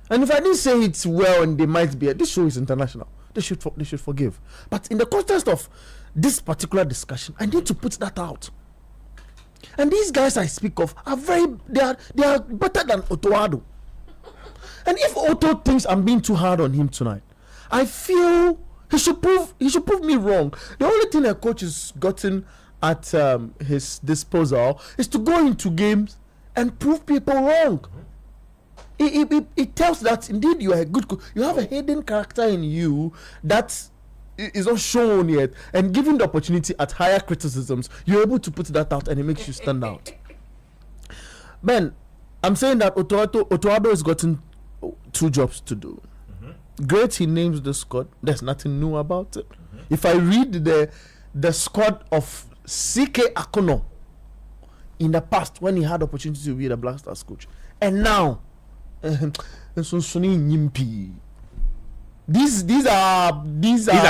And if I didn't say it well, and they might be, this show is international. They should forgive. But in the context of this particular discussion, I need to put that out. And these guys I speak of are they are better than Otoado. And if Otto thinks I'm being too hard on him tonight, I feel he should prove me wrong. The only thing a coach has gotten at his disposal is to go into games and prove people wrong. It tells that indeed you are a good coach. You have a hidden character in you that is not shown yet, and given the opportunity at higher criticisms, you're able to put that out, and it makes you stand out. Ben, I'm saying that Otoado has gotten 2 jobs to do. Great, he names the squad. There's nothing new about it. If I read the squad of CK Akono in the past when he had opportunity to be the Black Stars coach, and now these are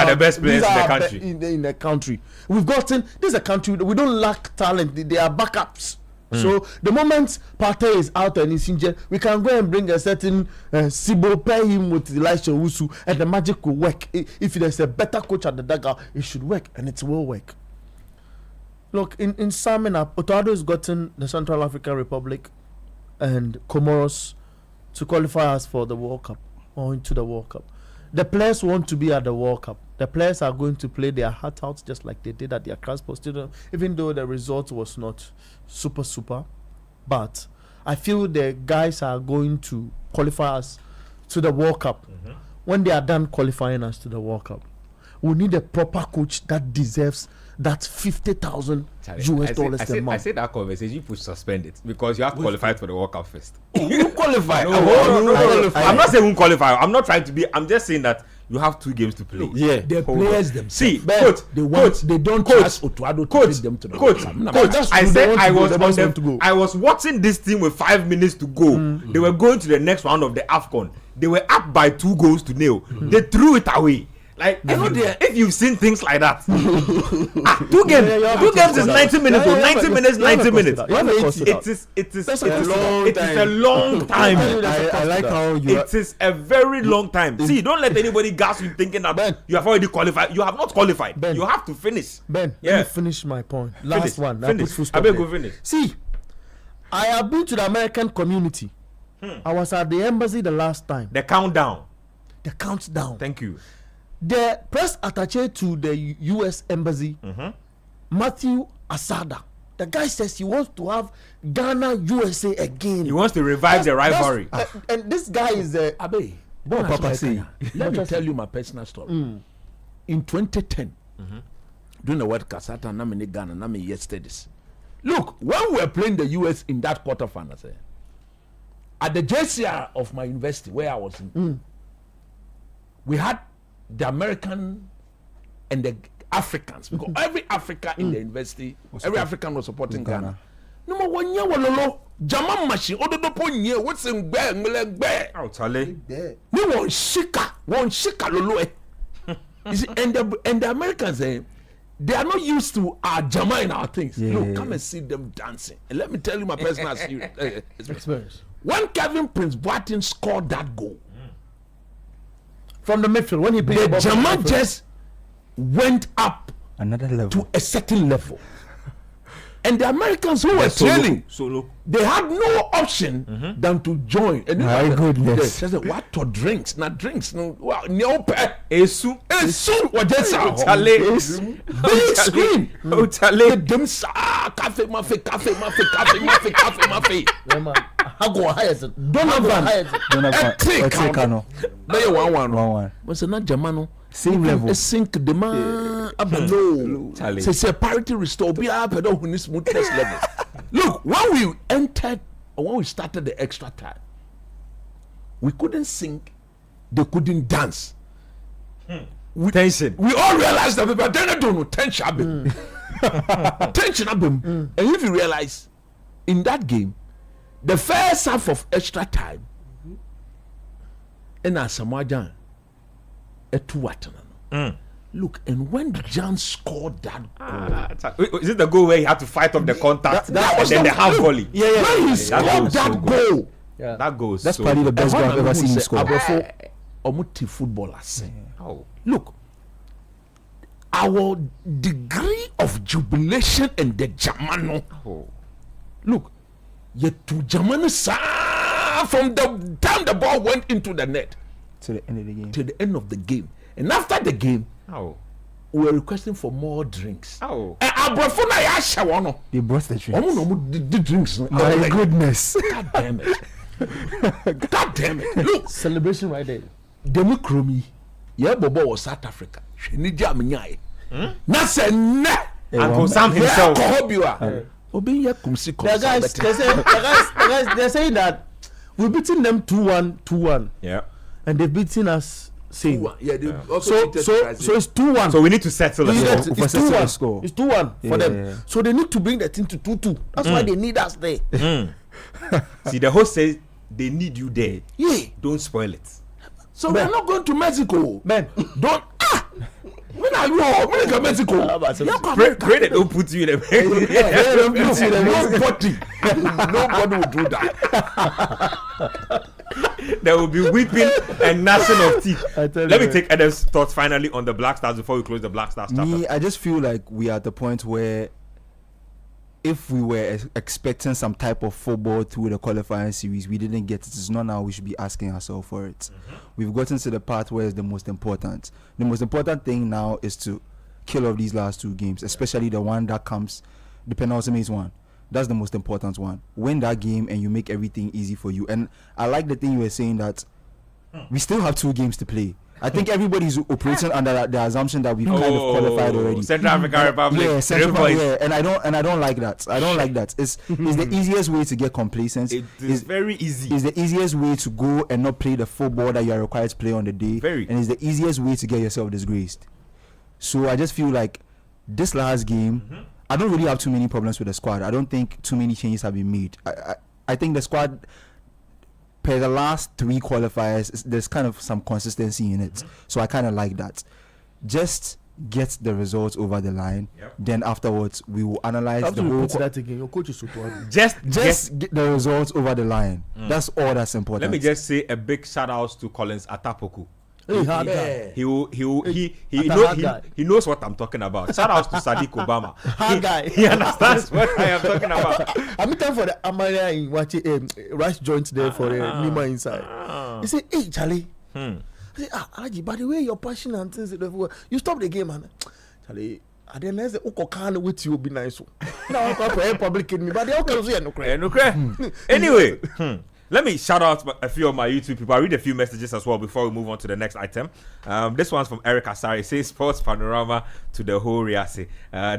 the best players in the country. In the country, we've gotten. This is a country we don't lack talent. They are backups. So the moment Partey is out and he's injured, we can go and bring a certain Sibo, pair him with Elisha Wusu, and the magic will work. If there's a better coach at the dugout, it should work, and it will work. Look, in summing up, Otoado has gotten the Central African Republic and Comoros to qualify us for the World Cup or into the World Cup. The players want to be at the World Cup. The players are going to play their heart out just like they did at the Accra Sports Stadium, even though the result was not super. But I feel the guys are going to qualify us to the World Cup. When they are done qualifying us to the World Cup, we need a proper coach that deserves that $50,000 a month. I said that conversation, you should suspend it because you have to qualify for the World Cup first. You qualify. No. I'm not saying we qualify. I'm not trying to be. I'm just saying that you have 2 games to play. Yeah, the players themselves. See, coach, they don't trust Otoado to take them to the coach. I said I was watching this team with 5 minutes to go. They were going to the next round of the AFCON. They were up by 2 goals to nil. They threw it away. Like if you've seen things like that, 2 games is 90 minutes. 90 minutes. It is a long time. I like how you. It is a very long time. See, don't let anybody gas you thinking that you have already qualified. You have not qualified. You have to finish. Ben, let me finish my point. Last one. Finish. I beg you finish. See, I have been to the American community. I was at the embassy the last time. The countdown. Thank you. The press attaché to the U.S. embassy, Matthew Asada, the guy says he wants to have Ghana USA again. He wants to revive the rivalry. And this guy is Abe. Let me tell you my personal story. In 2010, during the World Cup, I nominated Ghana, nominated studies. Look, when we were playing the US in that quarterfinal, at the JCR of my university where I was in, we had the American and the Africans, because every African in the university, every African was supporting Ghana. Number 1 year, Jama machine, Ododoponye, what's in Bear, oh, Charlie. no one shika lolo. You see, and the Americans, they are not used to our Jama in our things. Look, come and see them dancing. And let me tell you my personal experience. When Kevin Prince Boateng scored that goal from the midfield, when he played the Jama just went up Another level. to a certain level. And the Americans who were trailing, they had no option than to join. And my goodness. They said, what to drinks? Not drinks. No, well, Esu. What that's big screen. Them cafe mafe. Donovan. They 1-1. What's not Germano? Same level. Sink the man below. Say parity restore. Be up at all smoothness level. Look, when we entered, or when we started the extra time, we couldn't sing. They couldn't dance. Tension. We all realized that, but then I don't know. Tension. Tension. And if you realize, in that game, the first half of extra time, and Samoa Jan. Look, and when Jan scored that goal, is it the goal where he had to fight off the contact that was and then the half volley? When he scored that goal, that goal. That's probably the best goal I've ever seen him score. Omuti footballers. Look, our degree of jubilation and the Jamano. Look, yet to Jamano from the time the ball went into the net. To the end of the game. To the end of the game. And after the game, we were requesting for more drinks. They brought the drinks. The drinks. My goodness. God damn it. God damn it. Look. Celebration right there. Democromy. Yeah, Bobo was South Africa. She need jam nyai. That's a ne. Uncle Sam himself. The guys, they're saying that we're beating them 2-1. Yeah. And they've beaten us same. Yeah, So it's 2-1. So we need to settle it. It's 2-1. It's 2-1 for them. Yeah. So they need to bring the team to 2-2. That's why they need us there. See, the host says they need you there. Yeah. Don't spoil it. So we're not going to Mexico. Man, Don't. When are you all? When are Mexico? Pray they don't put you in Nobody will do that. There will be weeping and gnashing of teeth. Let me you. take Adam's thoughts finally on the Black Stars before we close the Black Stars chapter. Me, I just feel like we are at the point where if we were expecting some type of football through the qualifying series, we didn't get it. It's not now we should be asking ourselves for it. We've gotten to the part where it's the most important. The most important thing now is to kill off these last 2 games, especially the one that comes, the penultimate one. That's the most important one. Win that game and you make everything easy for you. And I like the thing you were saying that we still have 2 games to play. I think everybody's operating under the assumption that we've kind of qualified already. Central African Republic. Yeah, Central Africa. Yeah, and I don't like that. I don't like that. It's the easiest way to get complacency. It is very easy. It's the easiest way to go and not play the football that you are required to play on the day. And it's the easiest way to get yourself disgraced. So I just feel like this last game, I don't really have too many problems with the squad. I don't think too many changes have been made. I think the squad, per the last 3 qualifiers, there's kind of some consistency in it. So I kind of like that. Just get the results over the line. Then afterwards, we will analyze the whole. That again. Your coach is so just get the results over the line. That's all that's important. Let me just say a big shout out to Collins Atapoku. Hey, hard guy. He knows what I'm talking about. Shout out to Sadiq Obama. Hard guy. He understands what I am talking about. I'm time for the Amalia in watching rice joint there for the Nima inside. He said, "Hey, Charlie." I said, Alaji, by the way, your passion and things, you stop the game, man. Charlie, I didn't know the Okokan with you be nice. Now I'm going to public in me, but the Okokan. Anyway. Let me shout out a few of my YouTube people. I'll read a few messages as well before we move on to the next item. This one's from Eric Asari. It says Sports Panorama to the whole Riasi.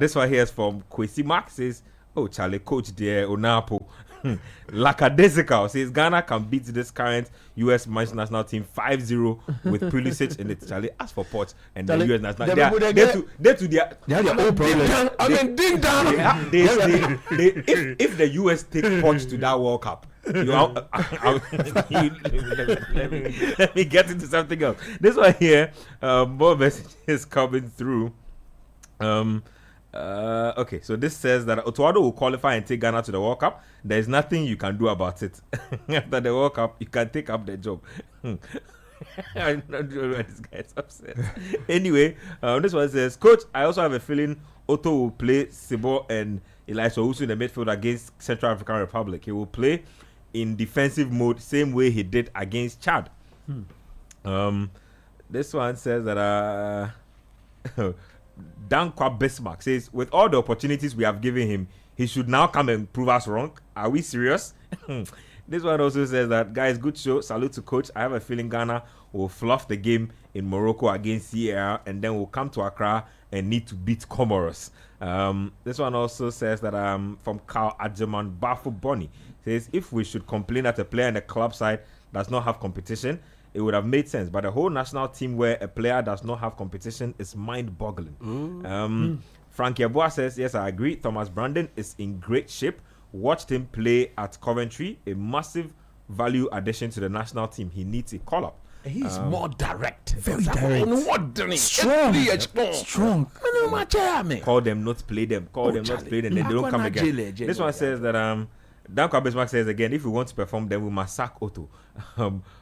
This one here is from Kwesi Mark. Says, oh, Charlie, coach there, Onapo. Lakadesical says Ghana can beat this current US men's national team 5-0 with Pulisic in it. Charlie, ask for Port and the US national team. They're to their own problem. If the US take Port to that World Cup, let me get into something else. This one here, more messages coming through. Okay, so this says that Otuado will qualify and take Ghana to the World Cup. There is nothing you can do about it. After the World Cup, you can take up the job. I'm not sure why this guy is upset. Anyway, this one says, Coach, I also have a feeling Otto will play Sibo and Elisha Owusu in the midfield against Central African Republic. He will play in defensive mode, same way he did against Chad. This one says that Dankwa Bismarck says, with all the opportunities we have given him, he should now come and prove us wrong. Are we serious? This one also says that, guys, good show. Salute to coach. I have a feeling Ghana will fluff the game in Morocco against Sierra, and then we'll come to Accra and need to beat Comoros. This one also says that from Carl Adjaman Bafu Bonnie says, if we should complain that a player in the club side does not have competition, it would have made sense. But the whole national team where a player does not have competition is mind-boggling. Frank Yeboah says, yes, I agree. Thomas Brandon is in great shape. Watched him play at Coventry. A massive value addition to the national team. He needs a call-up. He's more direct. Very direct. Strong. Call them, not play them. Call them, not play them. Then they don't come again. This one says that Danko Bismarck says again, if we want to perform, then we must sack Otto.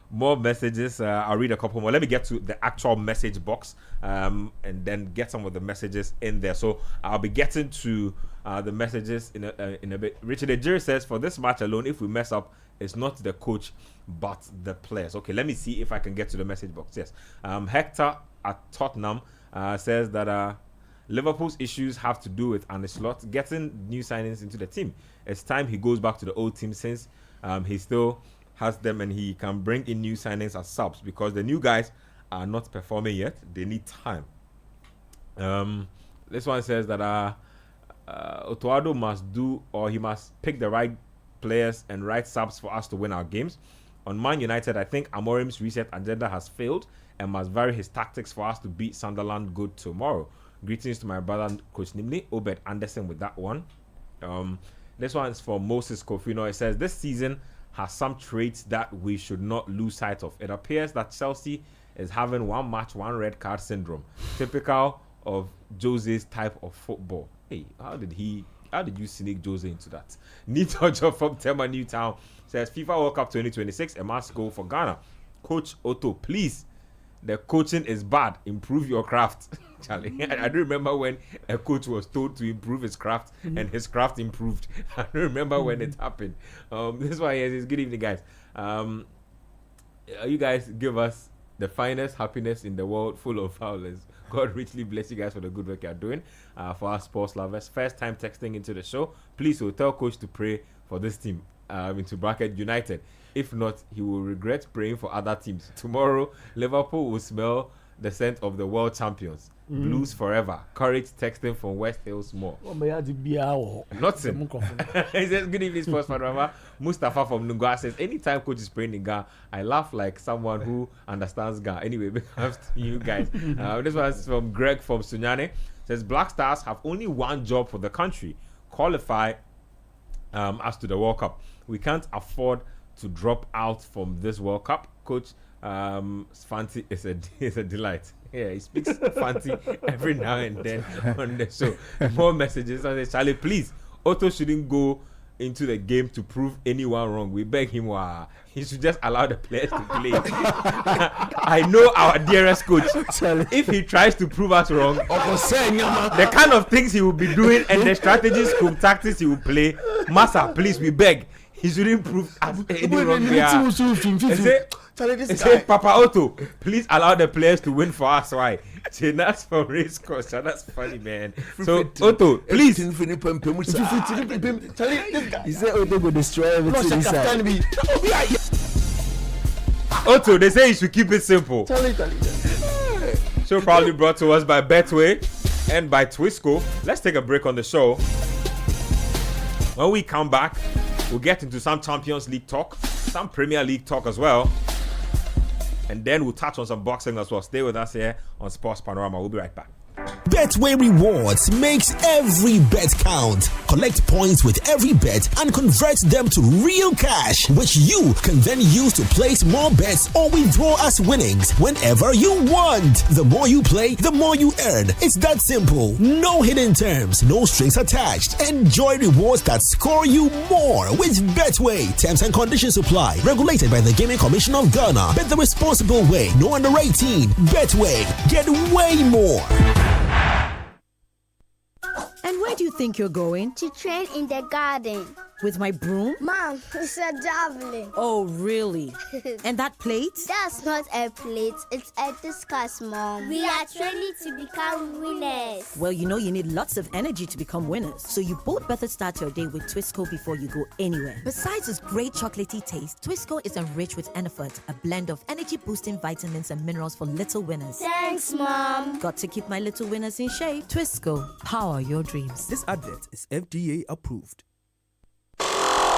More messages. I'll read a couple more. Let me get to the actual message box and then get some of the messages in there. So I'll be getting to the messages in a bit. Richard Ejiri says, for this match alone, if we mess up, it's not the coach but the players. Okay, let me see if I can get to the message box. Yes. Hector at Tottenham says that Liverpool's issues have to do with Arne Slot getting new signings into the team. It's time he goes back to the old team since he still has them and he can bring in new signings as subs, because the new guys are not performing yet. They need time. This one says that Otoado must do, or he must pick the right players and right subs for us to win our games. On Man United, I think Amorim's reset agenda has failed and must vary his tactics for us to beat Sunderland good tomorrow. Greetings to my brother Coach Nimley, Obed Anderson with that one. This one is for Moses Kofino. It says this season has some traits that we should not lose sight of. It appears that Chelsea is having one match, one red card syndrome, typical of Jose's type of football. Hey, how did you sneak Jose into that? Neat Ojo from Tema Newtown says FIFA World Cup 2026 a must go for Ghana. Coach Otto, please. The coaching is bad. Improve your craft. Charlie, I don't remember when a coach was told to improve his craft and his craft improved. I don't remember when it happened. This one here is good evening, guys. You guys give us the finest happiness in the world, full of foulers. God richly bless you guys for the good work you're doing for our sports lovers. First time texting into the show. Please, we'll tell coach to pray for this team, into bracket United. If not, he will regret praying for other teams. Tomorrow, Liverpool will smell the scent of the world champions. Blues forever. Courage texting from West Hills Mall. Nothing. He says, good evening, Sports Panorama. Mustafa from Nungwa says, anytime coach is praying in Ga, I laugh like someone who understands Ga. Anyway, big thanks to you guys. This one is from Greg from Sunyane. Says, Black Stars have only one job for the country. Qualify us to the World Cup. We can't afford to drop out from this World Cup. Coach Fanti is a delight. Yeah, he speaks Fanti every now and then on the show. More messages. I say, Charlie, please, Otto shouldn't go into the game to prove anyone wrong. We beg him. He should just allow the players to play. I know our dearest coach. If he tries to prove us wrong, the kind of things he will be doing and the strategies, tactics he will play, Massa, please, we beg. He shouldn't prove us any wrong. Say, Papa Otto, please allow the players to win for us. Why? That's from race course. That's funny, man. So Otto, please. He said Otto will destroy everything inside. Otto, they say you should keep it simple. Show proudly brought to us by Betway and by Twisco. Let's take a break on the show. When we come back, we'll get into some Champions League talk, some Premier League talk as well. And then we'll touch on some boxing as well. Stay with us here on Sports Panorama. We'll be right back. Betway Rewards makes every bet count. Collect points with every bet and convert them to real cash, which you can then use to place more bets or withdraw as winnings whenever you want. The more you play, the more you earn. It's that simple. No hidden terms, no strings attached. Enjoy rewards that score you more with Betway. Terms and conditions apply. Regulated by the Gaming Commission of Ghana. Bet the responsible way. No under 18. Betway. Get way more. And where do you think you're going? To train in the garden. With my broom? Mom, it's a javelin. Oh, really? And that plate? That's not a plate. It's a discus, Mom. We are training to become winners. Well, you know you need lots of energy to become winners. So you both better start your day with Twisco before you go anywhere. Besides its great chocolatey taste, Twisco is enriched with Enerfort, a blend of energy-boosting vitamins and minerals for little winners. Thanks, Mom. Got to keep my little winners in shape. Twisco, power your dreams. This advert is FDA approved.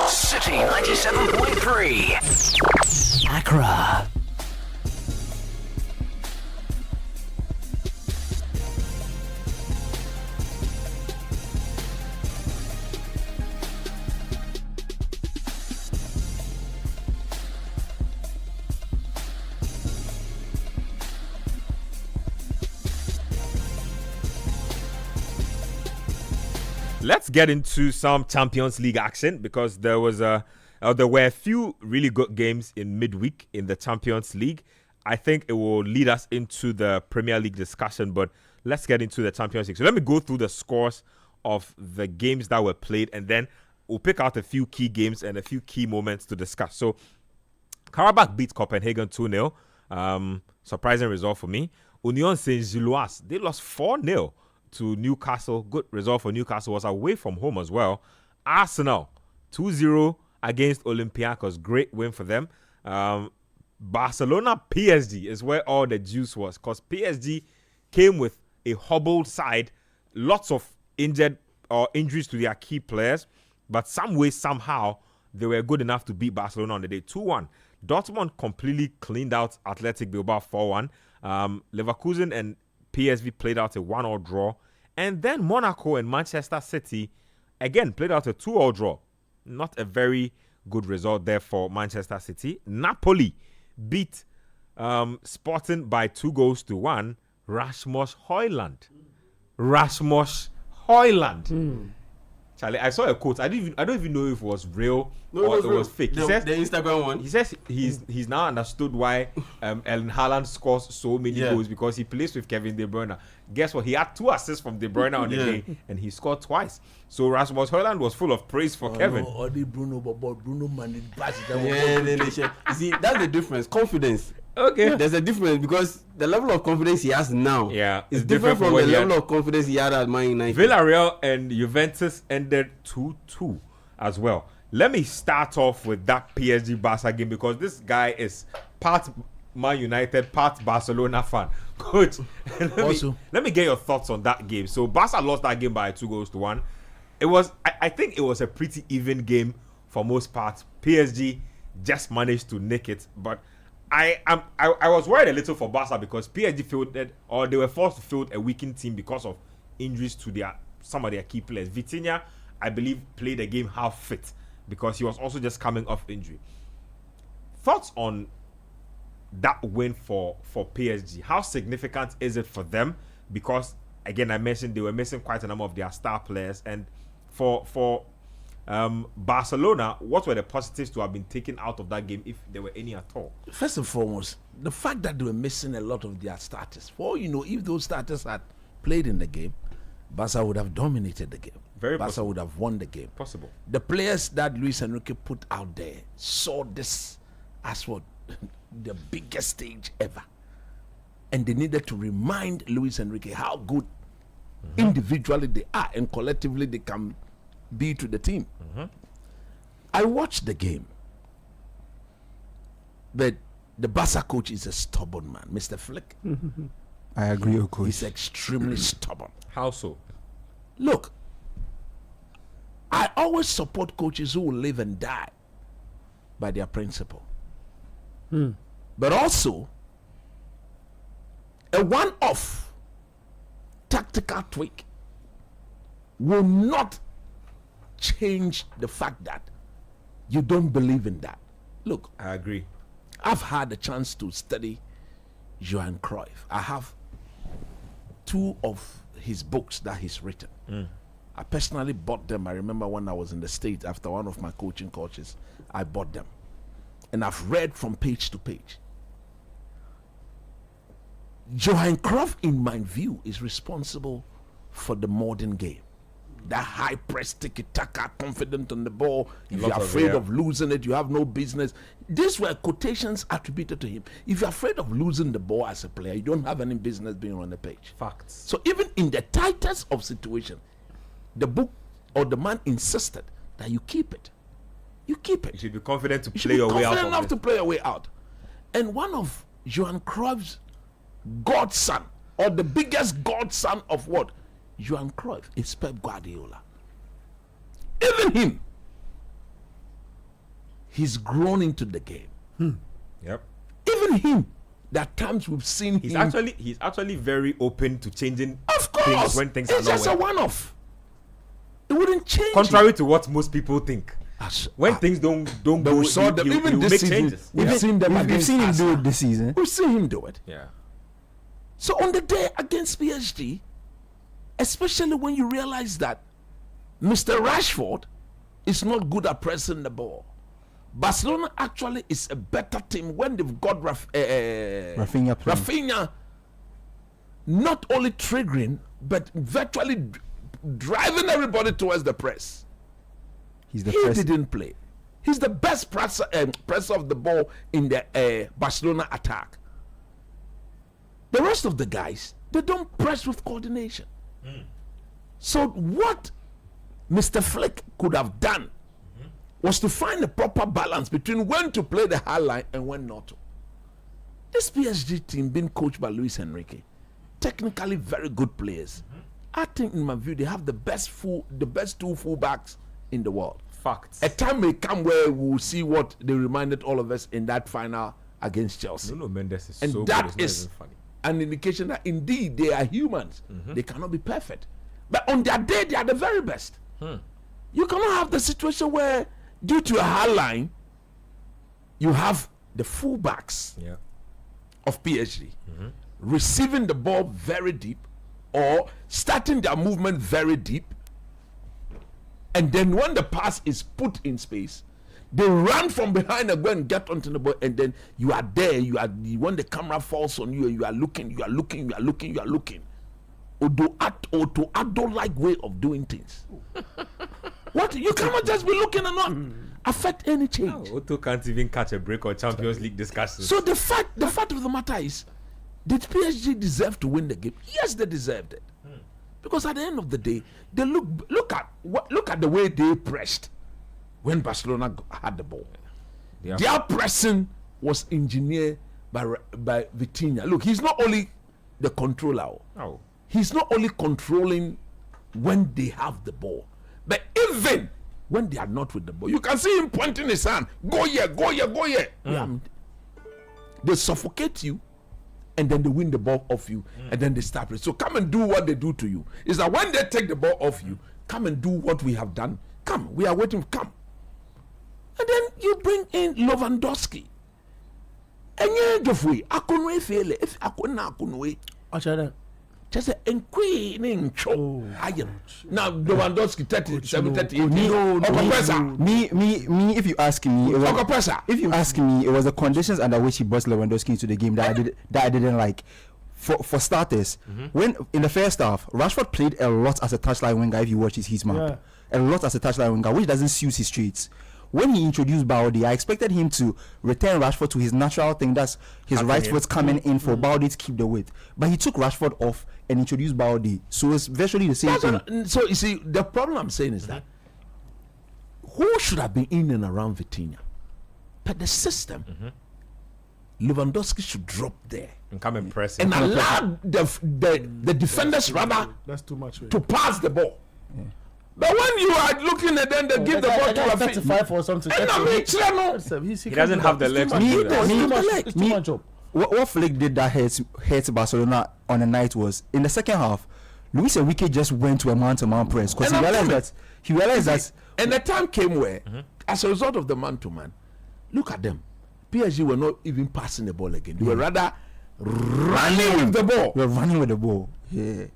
City 97.3 Accra. Let's get into some Champions League action because there were a few really good games in midweek in the Champions League. I think it will lead us into the Premier League discussion, but let's get into the Champions League. So let me go through the scores of the games that were played, and then we'll pick out a few key games and a few key moments to discuss. So Karabakh beat Copenhagen 2-0. Surprising result for me. Union Saint-Gilloise, they lost 4-0. To Newcastle. Good result for Newcastle. Was away from home as well. Arsenal 2-0 against Olympiacos. Great win for them. Barcelona PSG is where all the juice was, because PSG came with a hobbled side, lots of injuries to their key players, but some way, somehow, they were good enough to beat Barcelona on the day 2-1. Dortmund completely cleaned out Athletic Bilbao 4-1. Leverkusen and PSV played out a 1-1 draw. And then Monaco and Manchester City again played out a 2-2 draw. Not a very good result there for Manchester City. Napoli beat Sporting by 2-1. Rasmus Højlund. Charlie, I saw a quote. I don't even know if it was real or it was fake. The Instagram one. He says he's now understood why Erling Haaland scores so many goals, because he plays with Kevin De Bruyne. Guess what? He had 2 assists from De Bruyne on the day, and he scored twice. So Rasmus Højlund was full of praise for Kevin. No, Bruno managed See, that's the difference. Confidence. Okay. There's a difference, because the level of confidence he has now is different from the level of confidence he had at Man United. Villarreal and Juventus ended 2-2 as well. Let me start off with that PSG Barca game, because this guy is part Man United, part Barcelona fan. Coach, let me get your thoughts on that game. So Barca lost that game by 2-1. It was, I think it was a pretty even game for most parts. PSG just managed to nick it, but I was worried a little for Barca, because PSG fielded, or they were forced to field a weakened team because of injuries to some of their key players. Vitinha, I believe, played the game half fit because he was also just coming off injury. Thoughts on that win for PSG? How significant is it for them? Because again, I mentioned they were missing quite a number of their star players, and for Barcelona, what were the positives to have been taken out of that game, if there were any at all? First and foremost, the fact that they were missing a lot of their starters. If those starters had played in the game, Barca would have dominated the game. Barca would have won the game. Possible. The players that Luis Enrique put out there saw this as what the biggest stage ever, and they needed to remind Luis Enrique how good individually they are and collectively they can be to the team. I watched the game, but the Barca coach is a stubborn man, Mr. Flick. I agree, coach. He's extremely stubborn. How so? Look, I always support coaches who will live and die by their principle. But also, a one-off tactical tweak will not change the fact that you don't believe in that. Look, I agree. I've had a chance to study Johan Cruyff. I have 2 of his books that he's written. I personally bought them. I remember when I was in the States after one of my coaching courses, I bought them. And I've read from page to page. Johan Cruyff, in my view, is responsible for the modern game. That high press, tiki-taka, confident on the ball. If you're afraid of losing it, you have no business. These were quotations attributed to him. If you're afraid of losing the ball as a player, you don't have any business being on the page. Facts. So even in the tightest of situations, the book or the man insisted that you keep it. You keep it. You should be confident to play your way out. Confident enough to play your way out. And one of Johan Cruyff's godson, or the biggest godson of what? Johan Cruyff is Pep Guardiola. Even him, he's grown into the game. Yep. Even him, there are times we've seen he's him. He's actually very open to changing Of course, things when things it's are just not a one-off. It wouldn't change. Contrary to what most people think. When things don't go, we saw them even this make season. changes. We've seen them. We've seen him do it this season. We've seen him do it. Yeah. So on the day against PSG, especially when you realize that Mr. Rashford is not good at pressing the ball, Barcelona actually is a better team when they've got Rafinha not only triggering but virtually driving everybody towards the press. He didn't play. He's the best presser of the ball in the Barcelona attack. The rest of the guys, they don't press with coordination. So what Mr. Flick could have done was to find a proper balance between when to play the high line and when not to. This PSG team being coached by Luis Enrique, technically very good players. I think, in my view, they have the best two fullbacks in the world. Facts. A time may come where we'll see what they reminded all of us in that final against Chelsea. Nuno Mendes is and so that good. is an indication that indeed they are humans. They cannot be perfect, but on their day they are the very best. You cannot have the situation where, due to a high line, you have the fullbacks of PSG receiving the ball very deep or starting their movement very deep, and then when the pass is put in space, they run from behind and go and get onto the ball, and then you are there. When the camera falls on you, and you are looking. Odo-like way of doing things. What, you cannot just be looking and not affect any change. Otto can't even catch a break or Champions League discussions. So the fact of the matter is, did PSG deserve to win the game? Yes, they deserved it. Because at the end of the day, they look at the way they pressed when Barcelona had the ball. Their pressing was engineered by Vitinha. Look, he's not only the controller. He's not only controlling when they have the ball, but even when they are not with the ball. You can see him pointing his hand. Go here, go here, go here. They suffocate you, and then they win the ball off you, and then they start it. So come and do what they do to you. Is that when they take the ball off you, come and do what we have done. Come, we are waiting. Come. And then you bring in Lewandowski. And you just wait. Akunwe fail. If Akunwe. Just a inquiring show. Now Lewandowski 38. Me. If you ask me, it was the conditions under which he brought Lewandowski into the game that I didn't like. For starters, when in the first half, Rashford played a lot as a touchline winger. If you watch his heat map, a lot as a touchline winger, which doesn't suit his traits. When he introduced Baudi, I expected him to return Rashford to his natural thing. That's his right foot coming in for Baudi to keep the width. But he took Rashford off and introduced Baudi. So it's virtually the same thing. So you see, the problem I'm saying is that who should have been in and around Vitinha? But the system, Lewandowski should drop there and come and press and allow the defenders that's too much to pass the ball. But when you are looking at them, they give the ball to a 35 or something. He doesn't have the legs to do that. What Flick did that hurt Barcelona on the night was, in the second half, Luis Enrique just went to a man-to-man press because he realized that and the time came where, as a result of the man-to-man, look at them. PSG were not even passing the ball again. They were rather running with the ball. They were running with the ball. Yeah.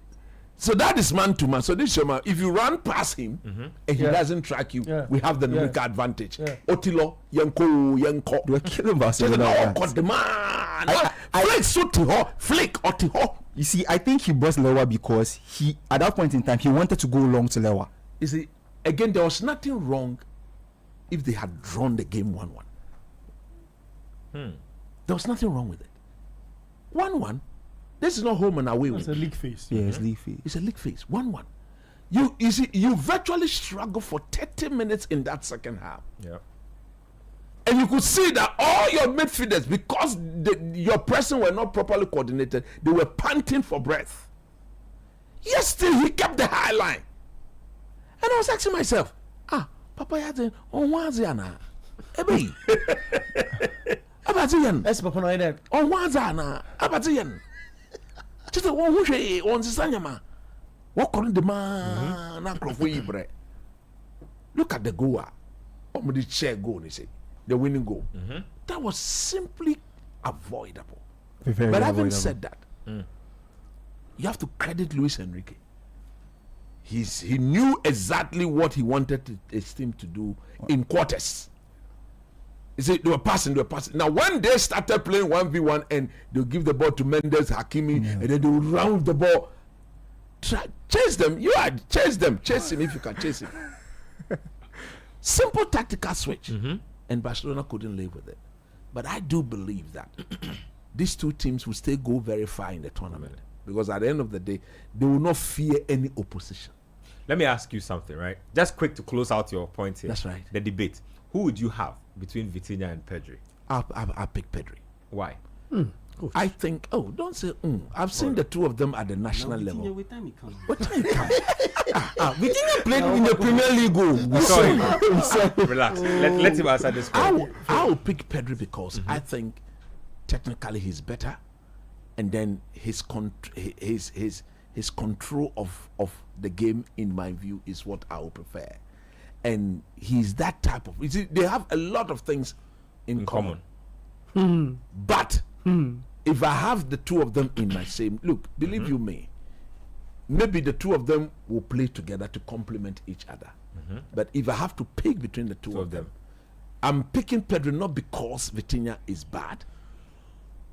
So that is man to man. So this is man. If you run past him and he doesn't track you, we have the numerical advantage. Otilo, Yanko. They were killing Barcelona. The man. Flick, Otiho. You see, I think he brought Lewa because he, at that point in time, he wanted to go long to Lewa. You see, again, there was nothing wrong if they had drawn the game 1-1. There was nothing wrong with it. 1-1. This is not home and away. It's a league phase. Yeah, it's league phase. It's a league phase. 1-1. You see, you virtually struggle for 30 minutes in that second half. Yeah. And you could see that all your midfielders, because your pressing were not properly coordinated, they were panting for breath. Yes, still he kept the high line. And I was asking myself, Papa Yadin, on Waziana. Ebe. Abatian. That's Papa Noida. On Wazana. Abatian. Just a one who say on Sanyama. What calling the man? Look at the goal. The chair goal, they say. The winning goal. That was simply avoidable. But having said that, you have to credit Luis Enrique. He knew exactly what he wanted his team to do in quarters. You see, they were passing. Now, when they started playing 1v1 and they'll give the ball to Mendes, Hakimi, and then they will round the ball, chase them. Chase him if you can chase him. Simple tactical switch. And Barcelona couldn't live with it. But I do believe that these two teams will still go very far in the tournament. Because at the end of the day, they will not fear any opposition. Let me ask you something, right? Just quick to close out your point here. That's right. The debate. Who would you have between Vitinha and Pedri? I'll pick Pedri. Why? I think, don't say, I've seen the two of them at the national level. What time it comes? Vitinha played in the Premier League. Sorry. Relax. Let him answer this question. I'll pick Pedri because I think technically he's better, and then his control of the game, in my view, is what I would prefer. And he's that type of. You see, they have a lot of things in common. But if I have the two of them in my same look, believe you me, maybe the two of them will play together to complement each other. But if I have to pick between the two of them, I'm picking Pedro not because Vitinha is bad,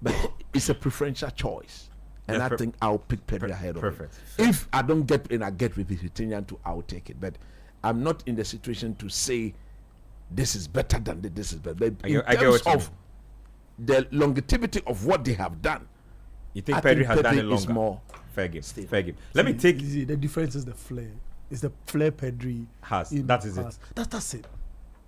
but it's a preferential choice. And I think I'll pick Pedro ahead of him. If I don't get in, I get with Vitinha too, I'll take it. But I'm not in the situation to say this is better than this is better. In terms of the longevity of what they have done, you think Pedri has done it longer? More fair game. Fair game. Let me take. The difference is the flair. It's the flair Pedri has. That is it. That's it.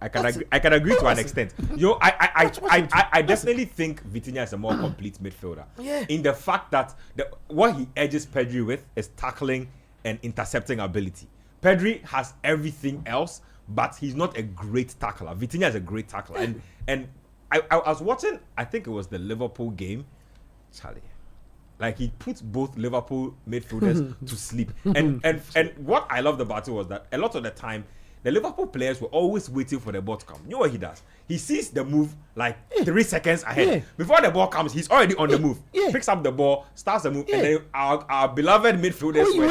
I can agree to an extent. I definitely think Vitinha is a more complete midfielder. Yeah. In the fact that what he edges Pedri with is tackling and intercepting ability. Pedri has everything else, but he's not a great tackler. Vitinha is a great tackler. And I was watching, I think it was the Liverpool game, Charlie. Like, he puts both Liverpool midfielders to sleep. And what I loved about it was that a lot of the time, the Liverpool players were always waiting for the ball to come. You know what he does? He sees the move like 3 seconds ahead. Yeah. Before the ball comes, he's already on the move. Yeah. Picks up the ball, starts the move, and then our beloved midfielders were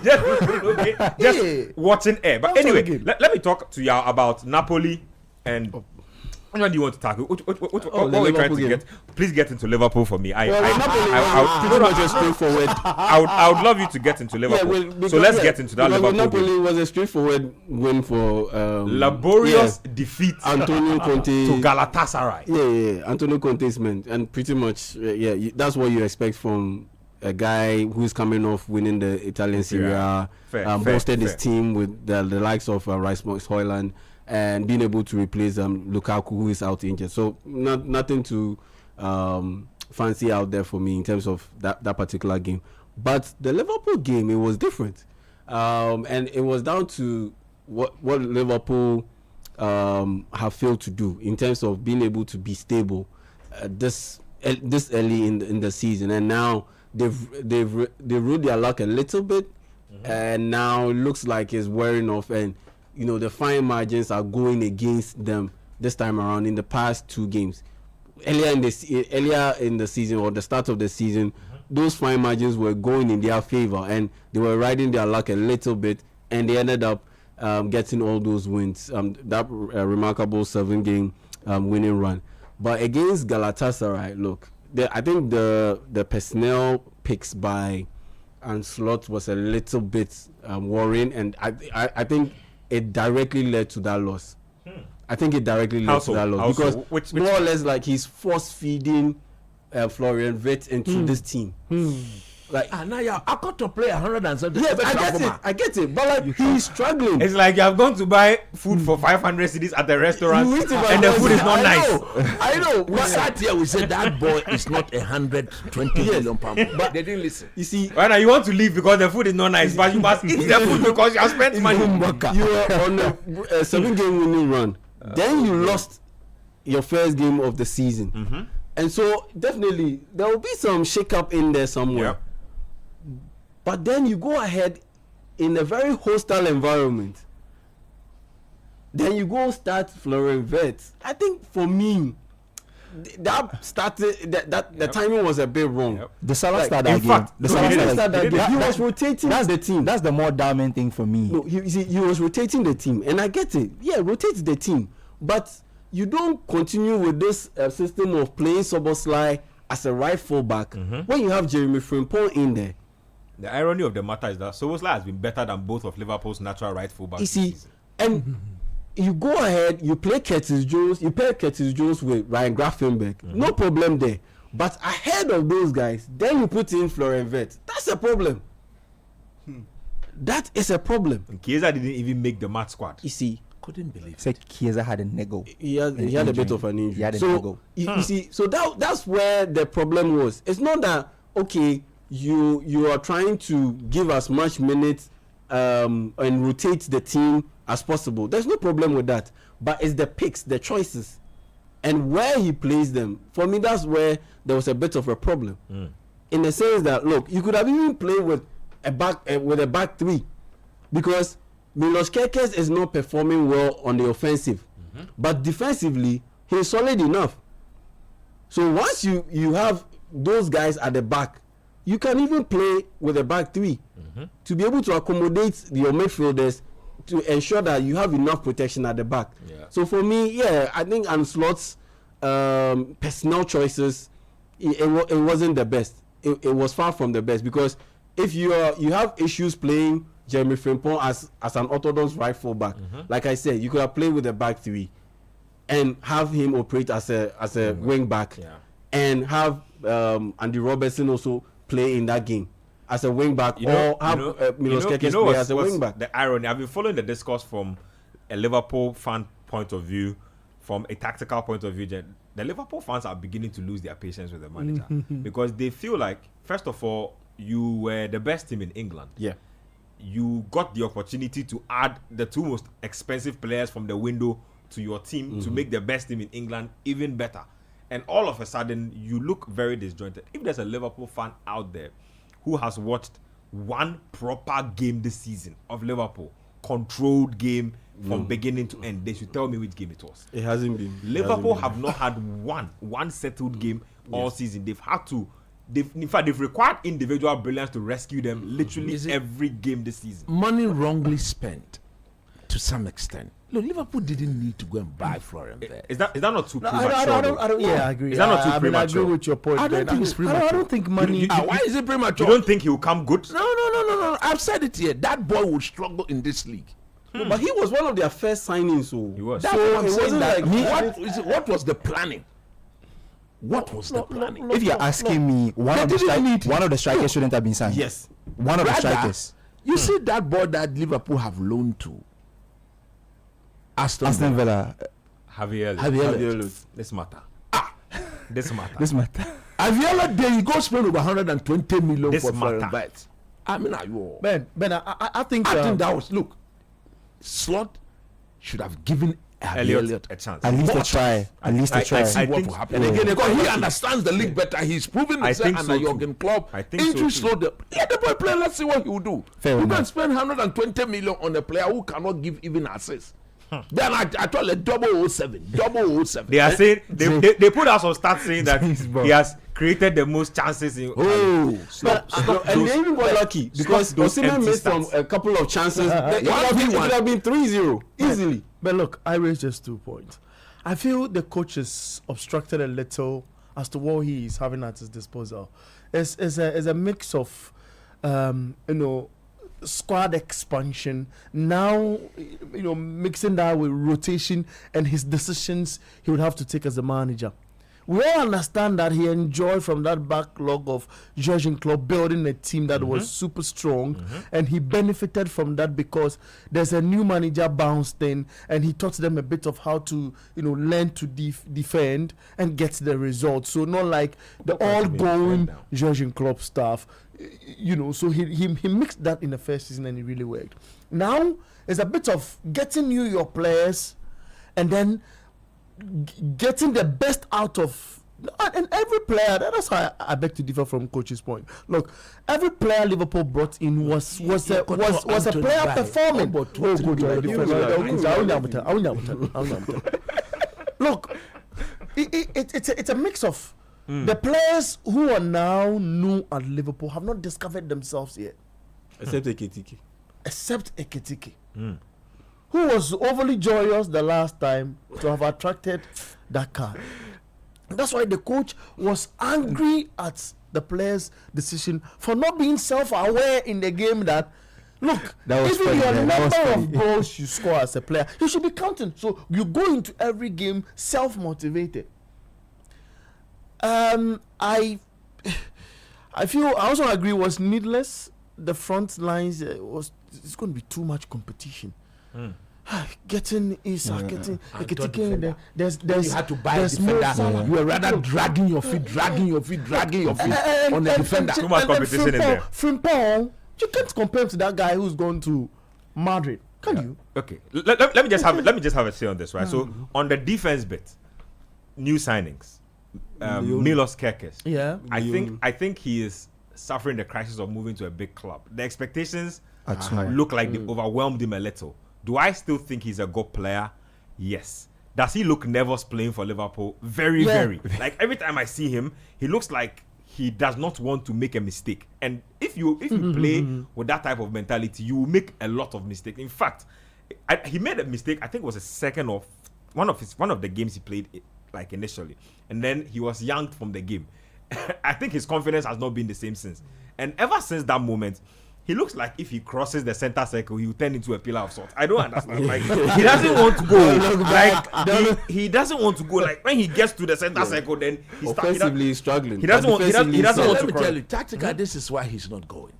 there just watching air. But anyway, let me talk to you about Napoli and... What do you want to tackle? What are we trying to get? Please get into Liverpool for me. I would love you to get into Liverpool. So let's get into that Liverpool. Napoli was a straightforward win for laborious defeat Antonio Conte to Galatasaray. Yeah, Antonio Conte's men, and pretty much that's what you expect from a guy who's coming off winning the Italian Serie A, boasted his team with the likes of Rasmus Højlund, and being able to replace Lukaku, who is out injured. So nothing to fancy out there for me in terms of that particular game. But the Liverpool game, it was different. And it was down to what Liverpool have failed to do in terms of being able to be stable this early in the season. And now they've ruled their luck a little bit. And now it looks like it's wearing off, and the fine margins are going against them this time around. In the past 2 games, earlier in the season or the start of the season, those fine margins were going in their favor, and they were riding their luck a little bit, and they ended up getting all those wins. That remarkable 7-game winning run. But against Galatasaray, look, I think the personnel picks by Ancelotti was a little bit worrying, and I think it directly led to that loss. I think it directly led to that loss because which more or less like he's force feeding Florian Wirtz into this team. Like now I got to play 170. Yes, I get it, but like he's struggling. It's like you have gone to buy food for 500 cedis at the restaurant, and the food is not nice. I know. We sat here, we said that boy is not 120 million pounds, but they didn't listen. You see, right now you want to leave because the food is not nice, but you must eat the food because you have spent money. You were on a 7-game winning run, then you lost your first game of the season, and so definitely there will be some shake-up in there somewhere. Yep. But then you go ahead in a very hostile environment. Then you go start Florian Wirtz. I think for me, the timing was a bit wrong. Yep. The Salah started that game. He was rotating the team. That's the more damning thing for me. No, he was rotating the team, and I get it. Yeah, rotate the team, but you don't continue with this system of playing Szoboszlai as a right fullback when you have Jeremy Frimpong in there. The irony of the matter is that Szoboszlai has been better than both of Liverpool's natural right fullbacks. You see, and you go ahead, you play Curtis Jones, you pair Curtis Jones with Ryan Gravenberch, no problem there. But ahead of those guys, then you put in Florian Wirtz. That's a problem. That is a problem. And Chiesa didn't even make the match squad. You see, couldn't believe it. Say Chiesa had a nego. He had a bit of an injury. He had a so nego. you see, so that's where the problem was. It's not that okay, you are trying to give as much minutes and rotate the team as possible. There's no problem with that. But it's the picks, the choices, and where he plays them. For me, that's where there was a bit of a problem. In the sense that, look, you could have even played with a back three, because Milos Kerkez is not performing well on the offensive, but defensively he's solid enough. So once you have those guys at the back, you can even play with a back three to be able to accommodate your midfielders to ensure that you have enough protection at the back. So for me, I think Ancelotti's personnel choices, it wasn't the best. It was far from the best, because if you have issues playing Jeremy Frimpong as an orthodox right full back, like I said, you could have played with a back three and have him operate as a wing back, and have Andy Robertson also play in that game as a wing back, or have Milos Kerkez play as a wing back. The irony, I've been following the discourse from a Liverpool fan point of view, from a tactical point of view. The Liverpool fans are beginning to lose their patience with the manager because they feel like, first of all, you were the best team in England. You got the opportunity to add the two most expensive players from the window to your team to make the best team in England even better. And all of a sudden, you look very disjointed. If there's a Liverpool fan out there who has watched one proper game this season of Liverpool, controlled game from beginning to end, they should tell me which game it was. It hasn't been. Liverpool have not had one settled game all season. They've had to. In fact, they've required individual brilliance to rescue them literally every game this season. Money wrongly spent to some extent. Look, Liverpool didn't need to go and buy Florian Wirtz. Is that not too premature? I don't. Yeah, I agree. Is that not too premature? I agree with your point. I don't think it's premature. I don't think money. Why is it premature? You don't think he will come good? No. I've said it here. That boy will struggle in this league. No, but he was one of their first signings. So he was. That's so what I'm saying. Like what was the planning? What was the planning? If you're asking me, one of the strikers shouldn't have been signed. Yes. One of the strikers. You see that boy that Liverpool have loaned to Aston Villa. Javier. This matter. This matter. Aviola day he go spend over 120 million This for matter. Florian Wirtz. I mean, Ben, I think that was, look, Slot should have given Elliot a chance. At least a try. At least a try. I what will happen. And again, because he understands the league better. He's proven himself under Jurgen Klopp. I think so too. Let the boy play. Let's see what he will do. Fair you enough. can spend 120 million on a player who cannot give even assists. Then I told you 007. They are saying they put out some stats saying that he has created the most chances in. Stop. And they even got lucky because Osimhen missed a couple of chances. It could have been 3-0 easily. But look, I raised just 2 points. I feel the coach is obstructed a little as to what he is having at his disposal. It's a mix of, squad expansion, now mixing that with rotation and his decisions he would have to take as a manager. We all understand that he enjoyed from that backlog of Jurgen Klopp building a team that was super strong, and he benefited from that because there's a new manager bounced in and he taught them a bit of how to learn to defend and get the results. So not like the all-going Jurgen Klopp stuff. So he mixed that in the first season and it really worked. Now it's a bit of getting your players and then getting the best out of and every player. That's why I beg to differ from coach's point. Look, every player Liverpool brought in was a player performing. Look, it's a mix of. The players who are now new at Liverpool have not discovered themselves yet. Except Ekitike. Who was overly joyous the last time to have attracted that card. That's why the coach was angry at the players' decision for not being self-aware in the game that, look, even your number of goals you score as a player, you should be counting. So you go into every game self-motivated. I also agree was needless. The front lines it's going to be too much competition. getting Isak, getting defender. there's you had to buy a more defender. Salah. You were rather dragging your feet on the defender. Too much competition in there. Frimpong, you can't compare him to that guy who's gone to Madrid. Can you? Okay. Let me just have a say on this, right? So on the defense bit, new signings, Milos Kerkez. Yeah. I think he is suffering the crisis of moving to a big club. The expectations look like they overwhelmed him a little. Do I still think he's a good player? Yes. Does he look nervous playing for Liverpool? Very. Like every time I see him, he looks like he does not want to make a mistake. And if you play with that type of mentality, you will make a lot of mistakes. In fact, he made a mistake. I think it was a second of one of the games he played like initially, and then he was yanked from the game. I think his confidence has not been the same since. And ever since that moment, he looks like if he crosses the center circle, he will turn into a pillar of salt. I don't understand. Like he doesn't want to go. Like he doesn't want to go. Like when he gets to the center circle, then he's offensively struggling. He doesn't want to Let me cross. tell you, tactically, this is why he's not going.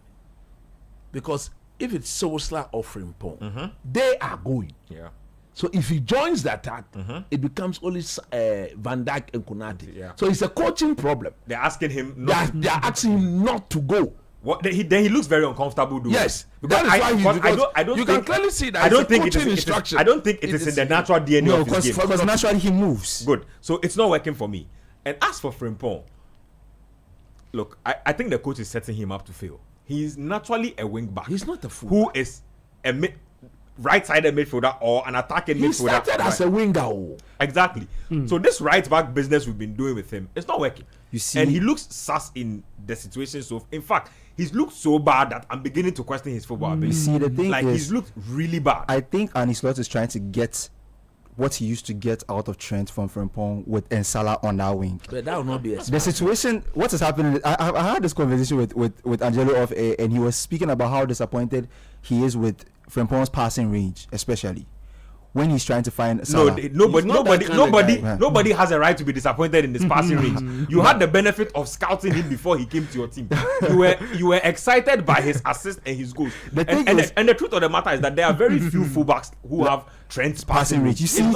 Because if it's Sosla or Frimpong, they are going. Yeah. So if he joins the attack, it becomes only Van Dijk and Konate. Yeah. So it's a coaching problem. They're asking him. They're asking him not to go. Then he looks very uncomfortable doing Yes, it. that is why I don't you think, can clearly see that. I don't it's a think it coaching is. instruction. I don't think it is in the natural DNA of his game. because naturally he moves. Good. So it's not working for me. And as for Frimpong, look, I think the coach is setting him up to fail. He's naturally a wing back. He's not a full who is a right-sided midfielder or an attacking He midfielder. started as a winger. Exactly. So this right-back business we've been doing with him, it's not working. You see, and he looks sus in the situation. So in fact, he's looked so bad that I'm beginning to question his football ability. You see, the thing like is, he's looked really bad. I think Arne Slot is trying to get what he used to get out of Trent from Frimpong with Salah on that wing. But that will not be the situation. What is happening? I had this conversation with Angelo off air, and he was speaking about how disappointed he is with Frimpong's passing range, especially when he's trying to find Salah. Nobody has a right to be disappointed in this passing range. You had the benefit of scouting him before he came to your team. You were excited by his assist and his goals. And the truth of the matter is that there are very few fullbacks who have Trent's passing range. You see,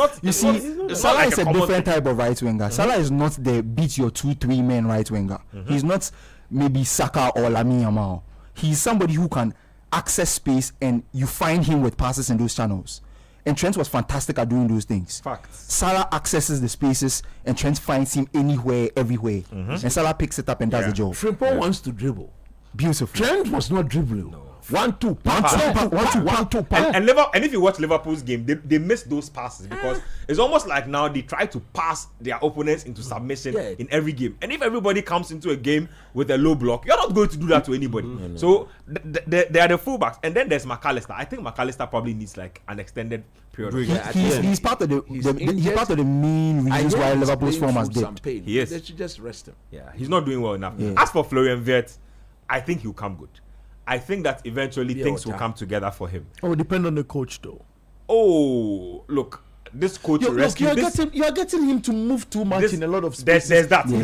Salah is a different type of right winger. Salah is not the beat your 2-3 men right winger. He's not maybe Saka or Lamine Yamal. He's somebody who can access space and you find him with passes in those channels. And Trent was fantastic at doing those things. Facts. Salah accesses the spaces and Trent finds him anywhere, everywhere. And Salah picks it up and does the job. Frimpong wants to dribble. Beautiful. Trent was not dribbling. No. 1-2. And if you watch Liverpool's game, they miss those passes because it's almost like now they try to pass their opponents into submission in every game. And if everybody comes into a game with a low block, you're not going to do that to anybody. So they are the fullbacks, and then there's McAllister. I think McAllister probably needs like an extended period. He's part of the main reasons why Liverpool's form has dipped. He is. They should just rest him. Yeah, he's not doing well enough. Yeah. As for Florian Wirtz, I think he'll come good. I think that eventually things will come together for him. Oh, depend on the coach though. Oh, look, this coach you are getting him to move too much in a lot of spaces. There's that. Yeah.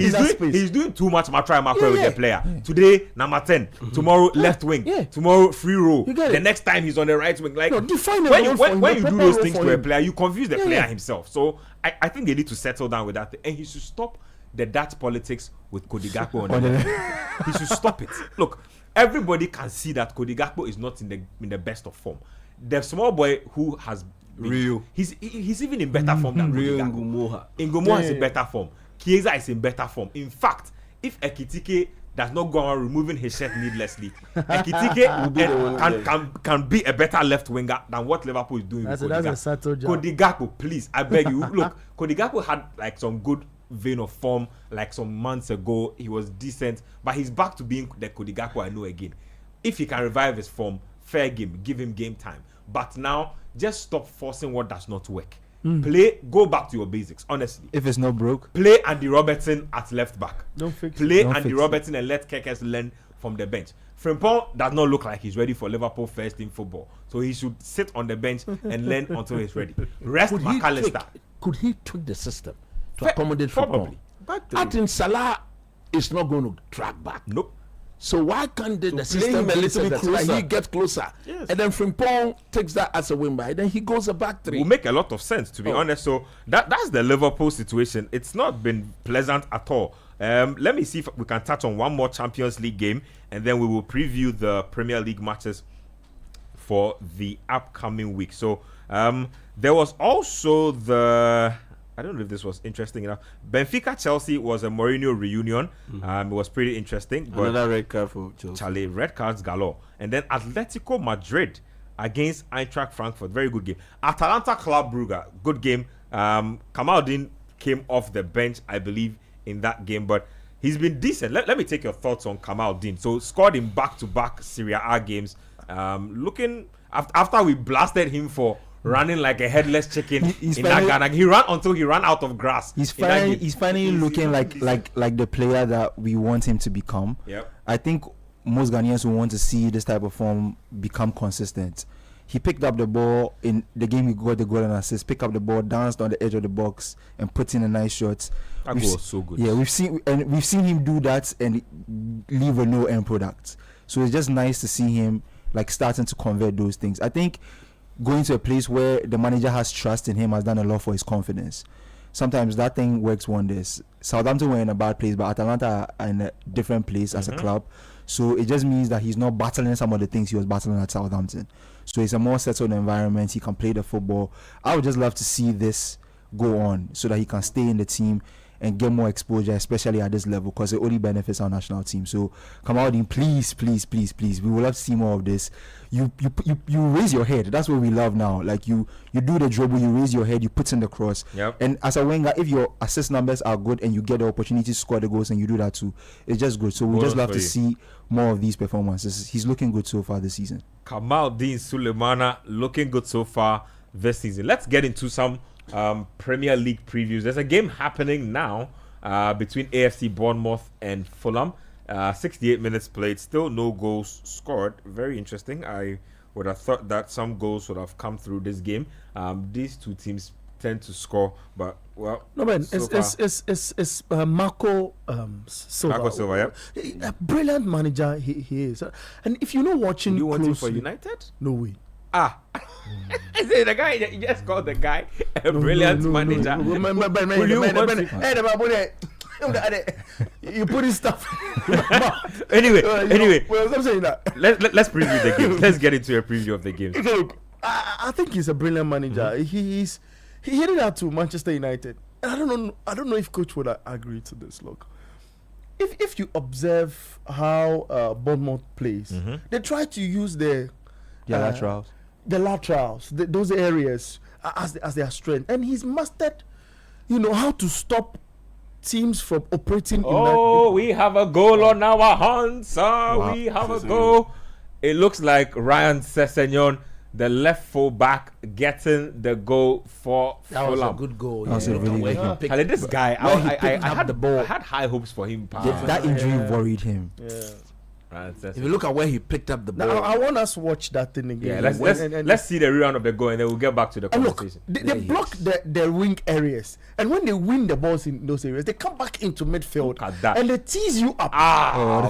He's doing too much macro with the player. Yeah. Today, number 10. Tomorrow, left wing. Yeah. Tomorrow, free row. The next time, he's on the right wing. Like when you do those things to a player, you confuse the player himself. So I think they need to settle down with that. And he should stop the Dutch politics with Cody Gakpo on the He should stop it. Look, everybody can see that Cody Gakpo is not in the best of form. The small boy who has been, he's even in better form than Cody Gakpo. Ngomoha is in better form. Chiesa is in better form. In fact, if Ekitike does not go on removing his shirt needlessly, Ekitike can be a better left winger than what Liverpool is doing with Cody Gakpo. Cody Gakpo, please, I beg you. Look, Cody Gakpo had like some good vein of form like some months ago. He was decent, but he's back to being the Cody Gakpo I know again. If he can revive his form, fair game, give him game time. But now, just stop forcing what does not work. Go back to your basics, honestly. If it's not broke, play Andy Robertson at left back. Play Andy Robertson and let Kerkez learn from the bench. Frimpong does not look like he's ready for Liverpool first team football, so he should sit on the bench and learn until he's ready. Rest McAllister. Could he tweak the system to accommodate probably? I think Salah is not going to track back. Nope. So why can't the play system him a little bit so that he closer. gets closer? Yes. And then Frimpong takes that as a win by. Then he goes a back three. Will make a lot of sense, to be honest. So that's the Liverpool situation. It's not been pleasant at all. Let me see if we can touch on one more Champions League game, and then we will preview the Premier League matches for the upcoming week. So there was also I don't know if this was interesting enough. Benfica Chelsea was a Mourinho reunion. It was pretty interesting. But Another red card for Chelsea. Charlie, red cards galore. And then Atletico Madrid against Eintracht Frankfurt. Very good game. Atalanta Club Brugge. Good game. Kamaldeen came off the bench, I believe, in that game. But he's been decent. Let me take your thoughts on Kamaldeen. So scored in back-to-back Serie A games. Looking after we blasted him for running like a headless chicken in that Ghana. He ran until he ran out of grass. He's finally looking like the player that we want him to become. Yep. I think most Ghanaians will want to see this type of form become consistent. He picked up the ball in the game. He got the goal and assist. Pick up the ball, danced on the edge of the box, and put in a nice shot. That goal was so good. Yeah, we've seen him do that and leave a no end product. So it's just nice to see him like starting to convert those things. I think going to a place where the manager has trust in him has done a lot for his confidence. Sometimes that thing works wonders. Southampton were in a bad place, but Atalanta are in a different place as a club. So it just means that he's not battling some of the things he was battling at Southampton. So it's a more settled environment. He can play the football. I would just love to see this go on so that he can stay in the team and get more exposure, especially at this level, because it only benefits our national team. So Kamaldeen, please, we would love to see more of this. You raise your head. That's what we love now. Like you do the dribble, you raise your head, you put in the cross. Yep. And as a winger, if your assist numbers are good and you get the opportunity to score the goals and you do that too, it's just good. So we just love to see more of these performances. He's looking good so far this season. Kamaldeen Sulemana looking good so far this season. Let's get into some Premier League previews. There's a game happening now between AFC Bournemouth and Fulham. 68 minutes played, still no goals scored. Very interesting. I would have thought that some goals would have come through this game. These two teams tend to score, but well, no man, it's Marco Silva. Marco Silva, yeah, a brilliant manager he is. And if you're not watching, you want him for United? No way. I say the guy, you just called the guy a brilliant manager. You put his stuff. Anyway, I'm saying that. Let's preview the game. Let's get into a preview of the game. Look, I think he's a brilliant manager. He headed out to Manchester United, and I don't know if coach would agree to this. Look, if you observe how Bournemouth plays, they try to use the laterals, those areas as their strength, and he's mastered, how to stop teams from operating. We have a goal on our hands, sir. Wow. We have a goal. It looks like Ryan Sessegnon, the left full back, getting the goal for Fulham. That was a good goal. That was a really good goal. This guy, I had high hopes for him. That injury worried him. Yeah. If you look at where he picked up the ball, now I want us to watch that thing again. Yeah, let's see the rerun of the goal, and then we'll get back to the conversation. Look, they block the wing areas, and when they win the balls in those areas, they come back into midfield and they tease you up.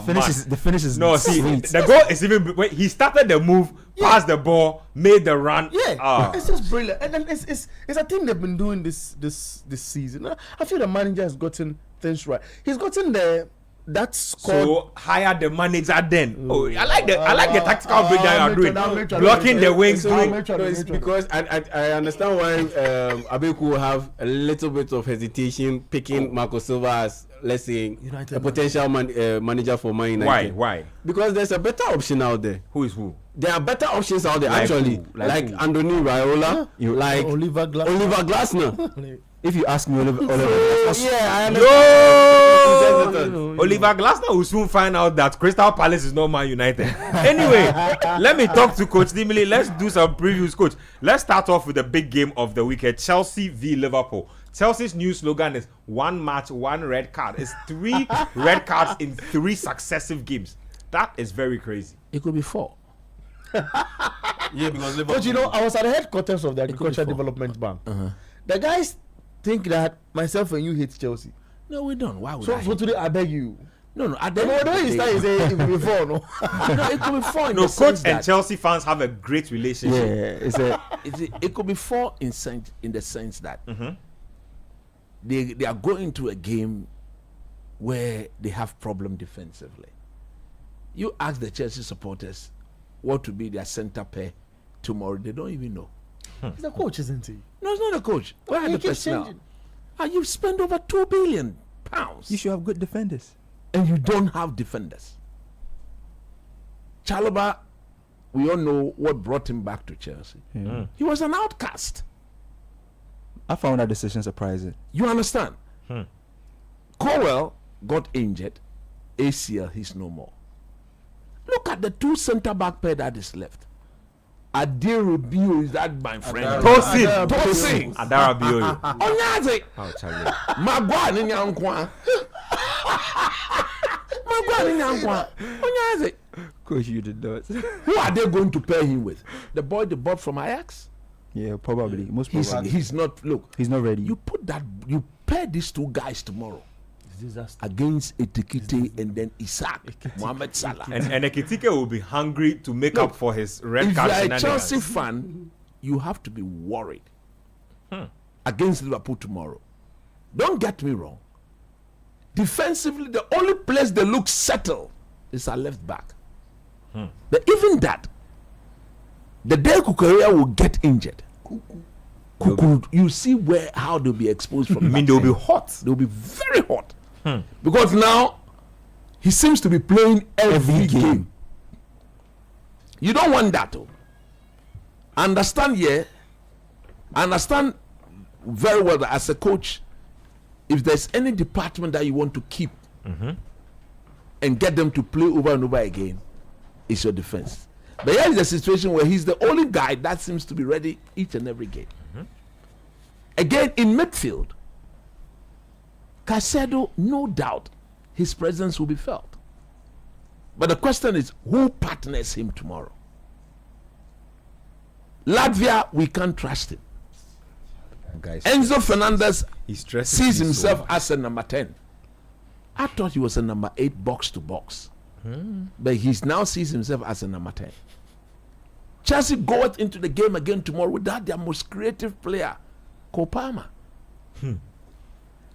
The finish is no. See, the goal is even when he started the move, passed the ball, made the run. Yeah, it's just brilliant, and then it's a thing they've been doing this season. I feel the manager has gotten things right. He's gotten that squad. So hire the manager then. I like the tactical breakdown you're doing. Blocking the wings. It's because I understand why Abeku will have a little bit of hesitation picking Marco Silva as, let's say, a potential manager for Man United. Why? Because there's a better option out there. Who is who? There are better options out there, actually. Like Andoni Raiola, like Oliver Glasner. If you ask me, Oliver I understand. Oliver Glasner will soon find out that Crystal Palace is not Man United. Anyway, let me talk to Coach Dimili. Let's do some previews, Coach. Let's start off with the big game of the weekend: Chelsea v Liverpool. Chelsea's new slogan is "One match, one red card." It's 3 red cards in 3 successive games. That is very crazy. It could be 4. Yeah, because Liverpool. But I was at the headquarters of the Agricultural Development Bank. The guys think that myself and you hate Chelsea. No, we don't. Why would so today I beg you. No. At the end of the day, it could be 4, no? No, it could be 4 in No, the sense coach and that Chelsea fans have a great relationship. it could be 4 in the sense that they are going to a game where they have problem defensively. You ask the Chelsea supporters what to be their center pair tomorrow, they don't even know. He's the coach, isn't he? No, it's not the coach. Where are the personnel? You've spent over £2 billion. You should have good defenders. And you don't have defenders. Chalobah, we all know what brought him back to Chelsea. He was an outcast. I found that decision surprising. You understand? Cowell got injured. ACL, he's no more. Look at the 2 centre-back pair that is left. Adirubio, is that my friend? Tosin. Adarabioyo. Onyaze. Oh, Charlie. Magua ni nyankwa. Onyaze. Coach, you did not. Who are they going to pair him with? The boy they bought from Ajax? Yeah, probably. Most probably. He's not. Look, he's not ready. You pair these 2 guys tomorrow against Etikite and then Isaac Mohamed Salah. And Ekitike will be hungry to make up for his red card. If you're a Chelsea fan, you have to be worried against Liverpool tomorrow. Don't get me wrong. Defensively, the only place they look settled is our left back. But even that, the day Kukurea will get injured, you see how they'll be exposed from. They'll be hot. They'll be very hot. Because now he seems to be playing every game. You don't want that. Understand very well that as a coach, if there's any department that you want to keep and get them to play over and over again, it's your defense. But here is a situation where he's the only guy that seems to be ready each and every game. Again, in midfield, Caicedo, no doubt, his presence will be felt. But the question is, who partners him tomorrow? Latvia, we can't trust him. Enzo Fernandez sees himself as a number 10. I thought he was a number 8 box to box. But he now sees himself as a number 10. Chelsea goeth into the game again tomorrow without their most creative player, Kopama.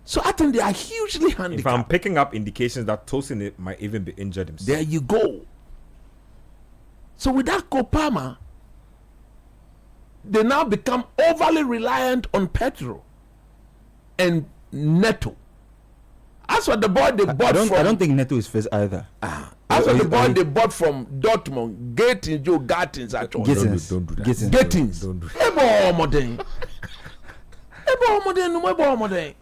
So I think they are hugely handicapped. If I'm picking up indications that Tosin might even be injured himself. There you go. So without Kopama, they now become overly reliant on Pedro and Neto. As for the boy they bought from... I don't think Neto is fit either. As for the boy they bought from Dortmund, Gatins at all. Gittins. Don't do that. Gittins. Don't do that.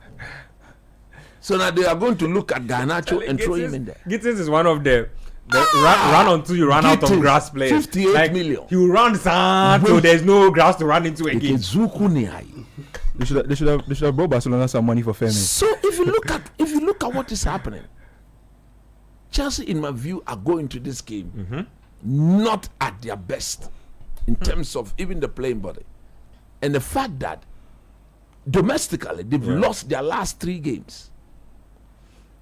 So now they are going to look at Garnacho and throw him in there. Gittins is one of the run until you run out of grass players. 58 million. He will run so there's no grass to run into again. They should have brought Barcelona some money for Femi. So if you look at what is happening, Chelsea, in my view, are going to this game not at their best in terms of even the playing body, and the fact that domestically they've lost their last 3 games.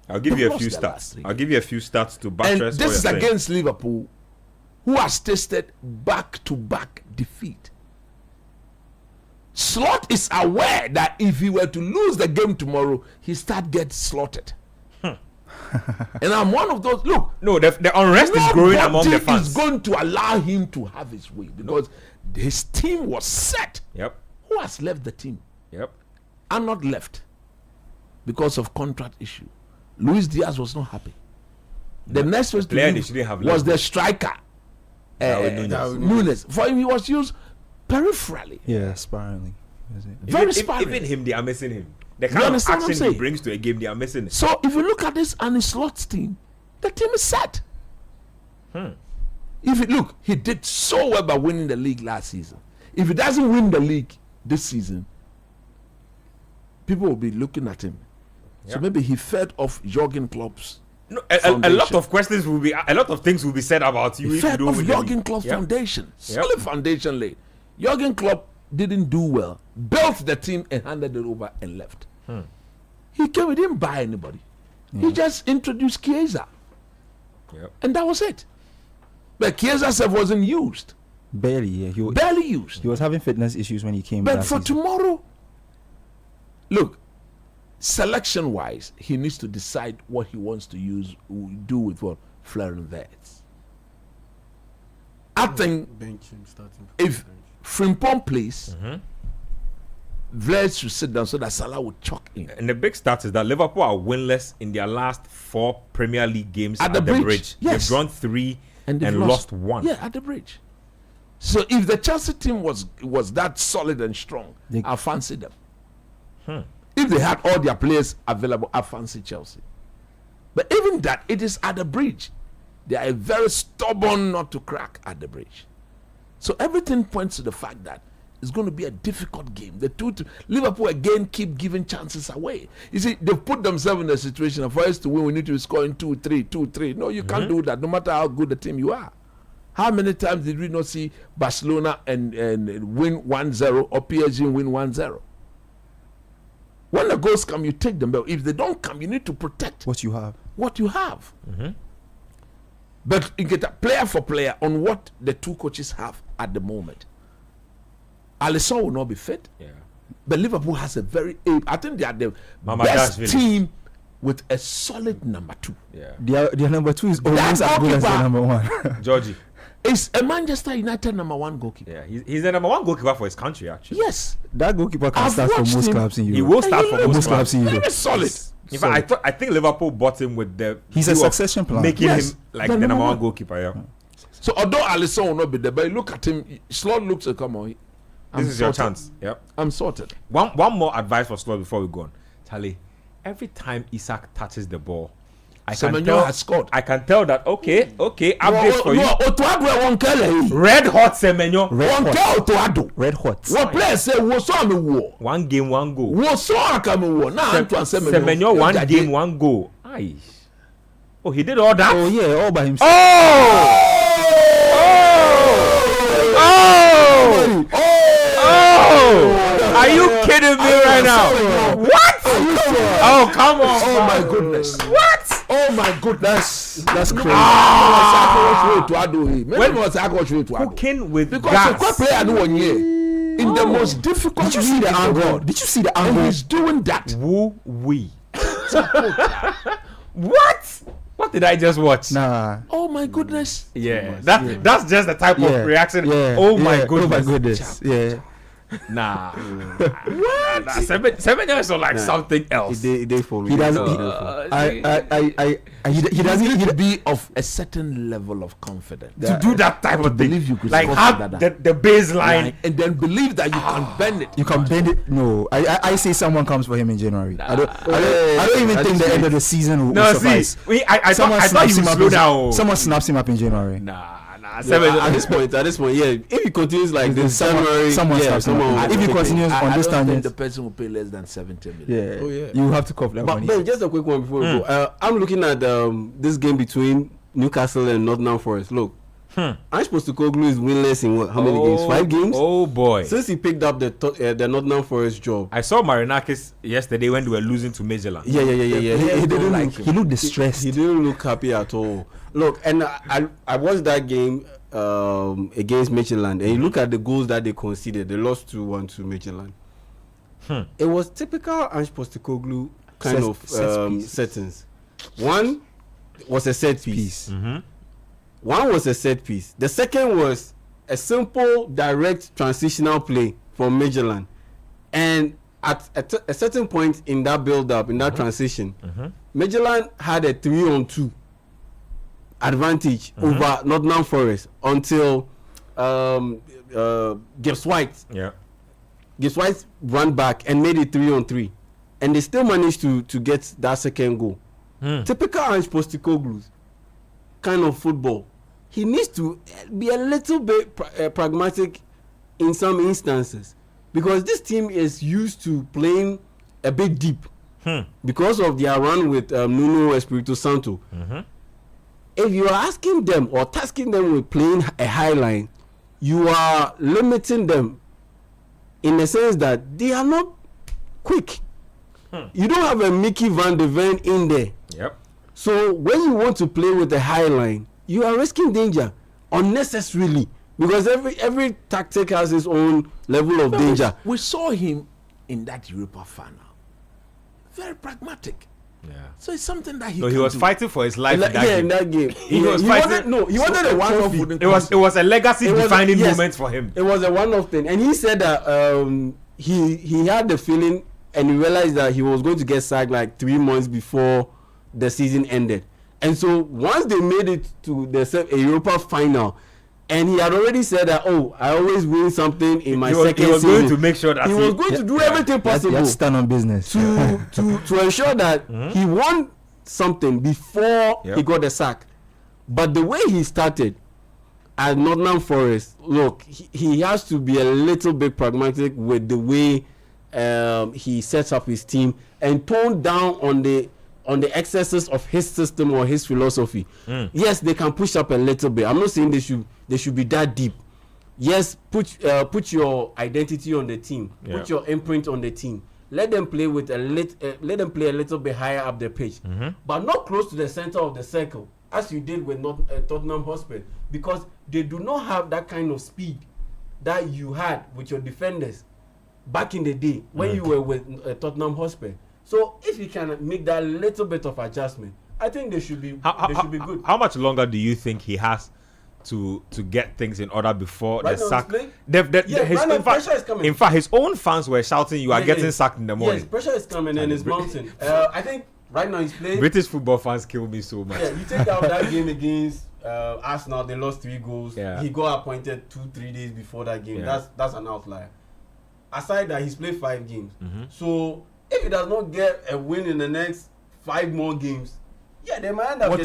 I'll give you a few stats to buttress. And this is against Liverpool, who has tasted back-to-back defeat. Slot is aware that if he were to lose the game tomorrow, he get slaughtered. And I'm one of those. Look, no, the unrest is growing among the fans. Is going to allow him to have his way because his team was set. Yep. Who has left the team? Yep. Arnold left because of contract issue. Luis Diaz was not happy. The next was the striker, Nunes. For him, he was used peripherally. Yeah, sparingly. Very sparingly. Even him, they are missing him. The kind of action he brings to a game, they are missing it. So if you look at this Arne Slot's team, the team is set. If you look, he did so well by winning the league last season. If he doesn't win the league this season, people will be looking at him. So maybe he fed off Jurgen Klopp's. No, a lot of questions will be, a lot of things will be said about you. He fed off Jurgen Klopp's foundation, solid foundation laid. Jurgen Klopp didn't do well, built the team and handed it over and left. He didn't buy anybody. He just introduced Chiesa. Yep. And that was it. But Chiesa self wasn't used. Barely, yeah. Barely used. He was having fitness issues when he came. But for tomorrow, look, selection-wise, he needs to decide what he wants to do with what Florian Wirtz. I think if Frimpong plays, Wirtz should sit down so that Salah would chalk in. And the big stat is that Liverpool are winless in their last 4 Premier League games at the Bridge. Yes. They've drawn 3 and lost 1. Yeah, at the Bridge. So if the Chelsea team was that solid and strong, I fancy them. If they had all their players available, I fancy Chelsea. But even that, it is at the Bridge. They are very stubborn not to crack at the Bridge. So everything points to the fact that it's going to be a difficult game. Liverpool again keep giving chances away. You see, they've put themselves in a situation of for us to win, we need to score in 2-3. No, you can't do that, no matter how good the team you are. How many times did we not see Barcelona and win 1-0 or PSG win 1-0? When the goals come, you take them. But if they don't come, you need to protect what you have. But you get a player for player on what the two coaches have at the moment. Alisson will not be fit. Yeah. But Liverpool has a I think they are the Mama best Dashville team with a solid number 2. Yeah. Their number 2 is always as good as their number 1. Georgie. Is a Manchester United number 1 goalkeeper. Yeah, he's the number 1 goalkeeper for his country, actually. Yes. That goalkeeper can start for most clubs in Europe. He will start for most clubs in Europe. Very solid. In fact, I think Liverpool bought him with the he's a succession plan, making him like the number 1 goalkeeper. Yeah. So although Alisson will not be there, but look at him. Slot looks like, come on. This is your chance. Yep. I'm sorted. One more advice for Slot before we go on. Charlie, every time Isak touches the ball, I can tell that okay, updates for you. Red hot Semenyo. Red hot. What player say one game, 1 goal. Semenyo 1 game, 1 goal. Aye. Oh, he did all that? Oh yeah, all by himself. Are you kidding me right now? What? Oh, come on. Oh my goodness. What? Oh my goodness. That's crazy. Cooking with because gas. The player in the most difficult. Did you see the angle? Did you see the angle? And he's doing that. Woo wee. What? What did I just watch? Nah. Oh my goodness. Yeah. That's just the type of reaction. Yeah. Oh my goodness. Oh my goodness. Yeah. Nah. What? 7 years or like something else. He did for me. He doesn't. He doesn't be of a certain level of confidence to do that type of thing. Believe you could like have the baseline and then believe that you can bend it. You can bend it. No, I say someone comes for him in January. I don't even think the end of the season will suffice. I thought he would slow down. Someone snaps him up in January. At this point, yeah. If he continues like this, January, someone snaps him up. If he continues on this tangent, the person will pay less than 70 million. Yeah. Oh yeah. You have to cough that money. But just a quick one before we go. I'm looking at this game between Newcastle and Nottingham Forest. Look, Ange Postecoglou is winless in how many games? 5 games. Oh boy! Since he picked up the Nottingham Forest job. I saw Marinakis yesterday when they were losing to Midtjylland. Yeah. He didn't like him. He looked distressed. He didn't look happy at all. Look, and I watched that game against Midtjylland, and you look at the goals that they conceded. They lost 2-1 to Midtjylland. It was typical Ange Postecoglou kind of settings. One was a set piece. One was a set piece. The second was a simple, direct transitional play from Midtjylland. And at a certain point in that build-up, in that transition, Midtjylland had a 3-on-2 advantage over Nottingham Forest until Gibbs White. Yeah. Gibbs White ran back and made it 3-on-3, and they still managed to get that second goal. Typical Ange Postecoglou's kind of football. He needs to be a little bit pragmatic in some instances, because this team is used to playing a bit deep because of their run with Nuno Espirito Santo. If you are asking them or tasking them with playing a high line, you are limiting them in the sense that they are not quick. You don't have a Mickey van de Ven in there So when you want to play with the high line, you are risking danger unnecessarily because every tactic has its own level of danger. We saw him in that Europa final. Very pragmatic. Yeah. So it's something that he. No, he was fighting for his life. In that game. He was fighting. He wanted a one-off. It was a legacy-defining moment for him. It was a one-off thing, and he said that he had the feeling, and he realized that he was going to get sacked like 3 months before the season ended. And so once they made it to the Europa final, and he had already said that, I always win something in my second season. He was going to make sure that he was going to do everything possible. You have to stand on business to ensure that he won something before he got the sack. But the way he started at Nottingham Forest, look, he has to be a little bit pragmatic with the way he sets up his team and tone down on the excesses of his system or his philosophy. Yes, they can push up a little bit. I'm not saying they should be that deep. Yes, put your identity on the team. Put your imprint on the team. Let them play with let them play a little bit higher up the pitch, but not close to the center of the circle, as you did with Tottenham Hotspur, because they do not have that kind of speed that you had with your defenders back in the day when you were with Tottenham Hotspur. So if you can make that little bit of adjustment, I think they should be good. How much longer do you think he has to get things in order before the sack? Pressure is coming. In fact, his own fans were shouting, "You are getting sacked in the morning." Yes, pressure is coming and it's mounting. I think right now he's playing. British football fans kill me so much. Yeah, you take out that game against Arsenal, they lost 3 goals. Yeah. He got appointed 2-3 days before that game. Yeah. That's an outlier. Aside that, he's played 5 games. So if he does not get a win in the next 5 more games, they might end up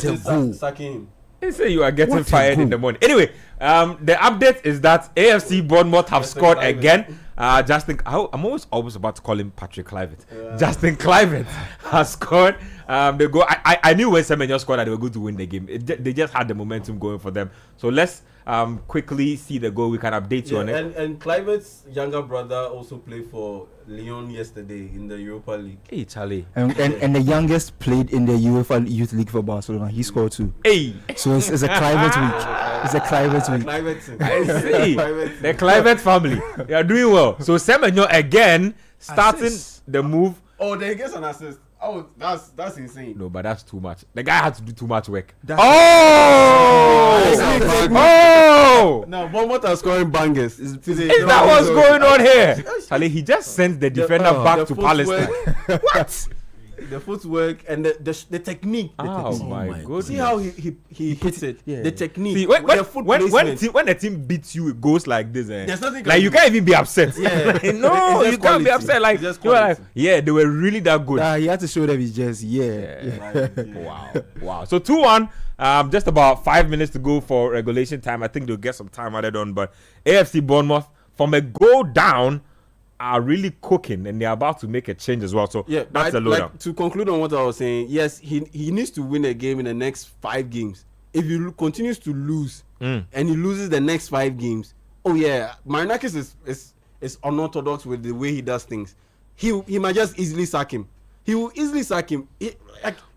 sacking him. They say you are getting fired in the morning. Anyway, the update is that AFC Bournemouth have scored again. I'm always about to call him Patrick Kluivert. Yeah. Justin Kluivert has scored. They go. I knew when Semenyo scored that they were going to win the game. They just had the momentum going for them. So let's quickly see the goal. We can update you on it. And Kluivert's younger brother also played for Lyon yesterday in the Europa League. Hey, Charlie. And the youngest played in the UEFA Youth League for Barcelona. He scored 2. Hey. So it's a Kluivert week. It's a Kluivert week. I see. The Kluivert family. They are doing well. So Semenyo again starting the move. Oh, they get an assist. Oh, that's insane. No, but that's too much. The guy had to do too much work. No, Bournemouth are scoring bangers. Is that what's going on here? Charlie, he just sent the defender back to Palestine. What? The footwork and the technique. My goodness. See how he hits it. Yeah. The technique. See, when a team beats you, it goes like this. There's nothing like you can't even be upset. Yeah. No, you can't be upset. Like you were like, they were really that good. He had to show them his jersey. Wow. So 2-1. Just about 5 minutes to go for regulation time. I think they'll get some time added on. But AFC Bournemouth, from a goal down, are really cooking, and they're about to make a change as well. So that's the lowdown. To conclude on what I was saying, yes, he needs to win a game in the next 5 games. If he continues to lose and he loses the next 5 games, Marinakis is unorthodox with the way he does things. He might just easily sack him. He will easily sack him.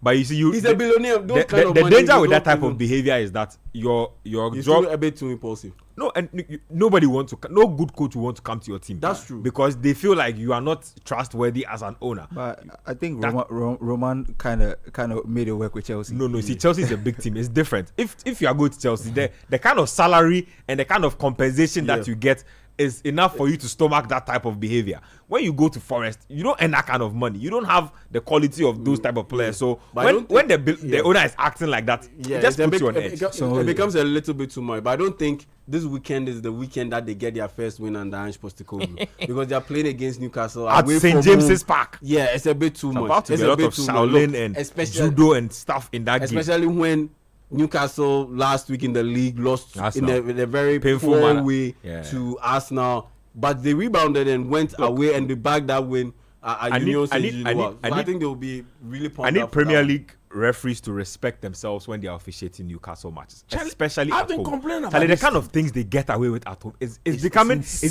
But you see, he's a billionaire. The danger with that type of behavior is that your job a bit too impulsive. No, and nobody wants to. No good coach will want to come to your team. That's true, because they feel like you are not trustworthy as an owner. But I think Roman kind of made it work with Chelsea. No. See, Chelsea is a big team. It's different. If you are going to Chelsea, the kind of salary and the kind of compensation that you get is enough for you to stomach that type of behavior. When you go to Forest, you don't earn that kind of money. You don't have the quality of those type of players. So when the owner is acting like that, it just puts you on edge. It becomes a little bit too much. But I don't think this weekend is the weekend that they get their first win under Ange Postecoglou because they are playing against Newcastle at St. James's Park. Yeah, it's a bit too much. About to be a lot of Shaolin and judo and stuff in that game. Especially when Newcastle last week in the league lost in a very painful way to Arsenal, but they rebounded and went away and they bagged that win at Union Saint-Gilloise. I think they will be really pumped. I need Premier League referees to respect themselves when they are officiating Newcastle matches, Charlie, especially I've at been home. complaining about Charlie, the this kind thing. of things they get away with at home is It's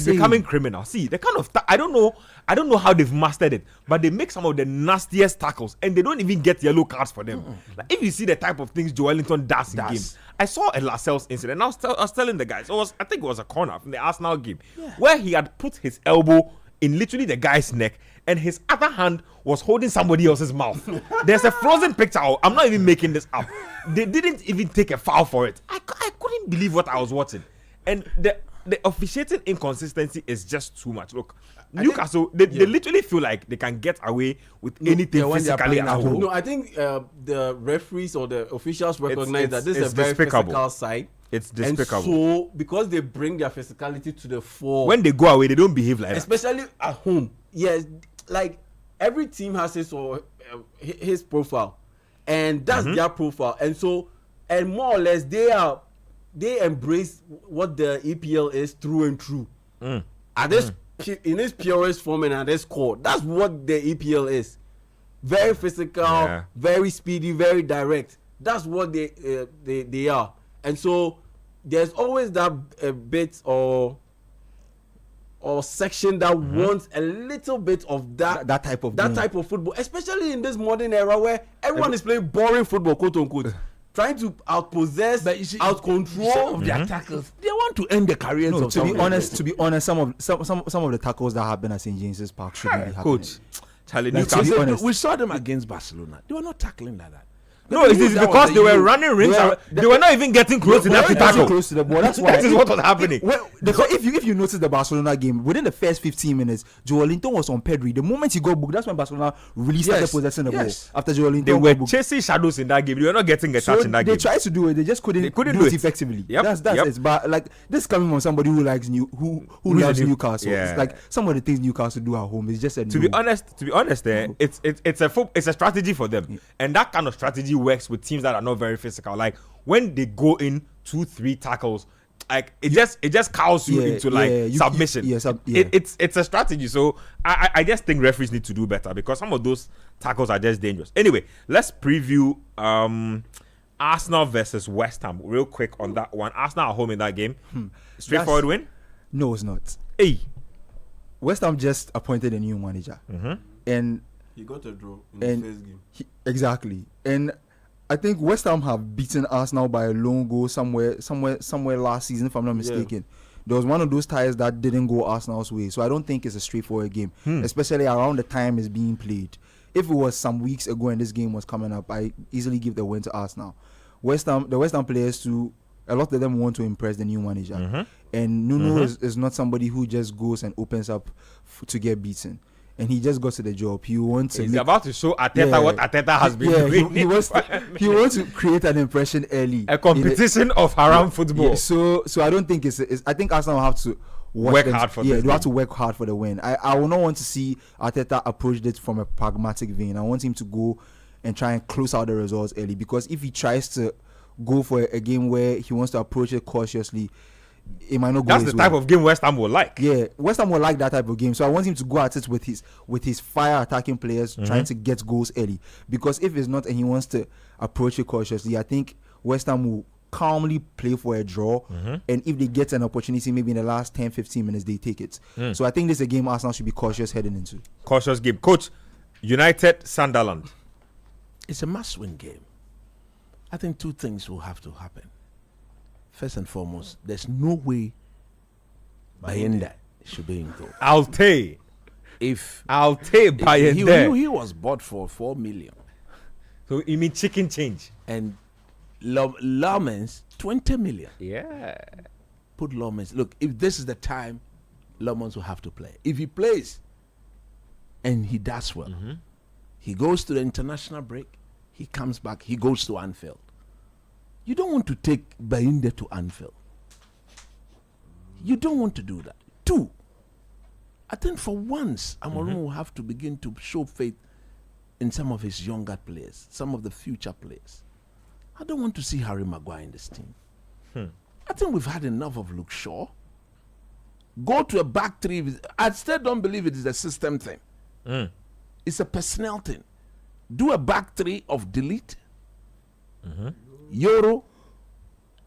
becoming criminal. See, the kind of I don't know how they've mastered it, but they make some of the nastiest tackles and they don't even get yellow cards for them. Like, if you see the type of things Joe Wellington does in games. I saw a Lascelles incident. I was telling the guys, I think it was a corner from the Arsenal game where he had put his elbow in literally the guy's neck and his other hand was holding somebody else's mouth. There's a frozen picture. I'm not even making this up. They didn't even take a foul for it. I couldn't believe what I was watching. And the officiating inconsistency is just too much. Look, Newcastle, they literally feel like they can get away with anything physically at home. No, I think the referees or the officials recognize that this is a very despicable. physical side. It's despicable. And so, because they bring their physicality to the fore, when they go away, they don't behave like that. Especially at home. Yes, like every team has his profile, and that's their profile. And so, and more or less, they embrace what the EPL is through and through. At this in its purest form and at this core, that's what the EPL is. Very physical, very speedy, very direct. That's what they are. And so there's always that bit or section that wants a little bit of that type of football, especially in this modern era where everyone is playing boring football, quote unquote, trying to outpossess, outcontrol some of their tackles. They want to end the careers of to be honest, some of the tackles that happen at St James's Park shouldn't be happening. Coach, Charlie, we saw them against Barcelona. They were not tackling like that. No, it is because they were running rings. They were not even getting close enough to tackle. Close to the ball. That's why. That is what was happening. If you notice the Barcelona game, within the first 15 minutes, Joelinton was on Pedri. The moment he got booked, that's when Barcelona really started possessing the ball. After Joelinton, they were chasing shadows in that game. They were not getting a touch in that game. They tried to do it. They just couldn't do it effectively. That's it. But like this coming from somebody who likes who loves Newcastle. Yeah. It's like some of the things Newcastle do at home is just a to be honest, it's a strategy for them, and that kind of strategy works with teams that are not very physical. Like when they go in 2-3 tackles, like it just cows you into submission. It's a strategy. So I just think referees need to do better because some of those tackles are just dangerous. Anyway, let's preview Arsenal versus West Ham real quick on that one. Arsenal at home in that game. Straightforward win? No, it's not. Hey, West Ham just appointed a new manager, and he got a draw in the first game. Exactly, and I think West Ham have beaten Arsenal by a lone goal somewhere last season, if I'm not mistaken. There was one of those ties that didn't go Arsenal's way, so I don't think it's a straightforward game, especially around the time it's being played. If it was some weeks ago and this game was coming up, I easily give the win to Arsenal. The West Ham players too, a lot of them want to impress the new manager, and Nuno is not somebody who just goes and opens up to get beaten. And he just got to the job. He wants to. He's about to show Arteta what Arteta has been doing. He wants to create an impression early. A competition of haram football. Yeah, so I don't think it's. I think Arsenal have to work hard for. Yeah, they have to work hard for the win. I will not want to see Arteta approach it from a pragmatic vein. I want him to go and try and close out the results early, because if he tries to go for a game where he wants to approach it cautiously, it might not go. That's the type of game West Ham will like. Yeah, West Ham will like that type of game. So I want him to go at it with his fire attacking players, trying to get goals early. Because if it's not and he wants to approach it cautiously, I think West Ham will calmly play for a draw. And if they get an opportunity, maybe in the last 10-15 minutes, they take it. So I think this is a game Arsenal should be cautious heading into. Cautious game. Coach, United Sunderland. It's a must-win game. I think two things will have to happen. First and foremost, there's no way Bayenda should be in goal. Alte Bayenda. He was bought for 4 million. So you mean chicken change? And Lomens 20 million. Yeah. Put Lomens. Look, if this is the time, Lomens will have to play. If he plays and he does well, he goes to the international break, he comes back, he goes to Anfield. You don't want to take Bayinde to Anfield. You don't want to do that. Two, I think for once, Amorim will have to begin to show faith in some of his younger players, some of the future players. I don't want to see Harry Maguire in this team. I think we've had enough of Luke Shaw. Go to a back three. I still don't believe it is a system thing. It's a personnel thing. Do a back three of Delete, Euro,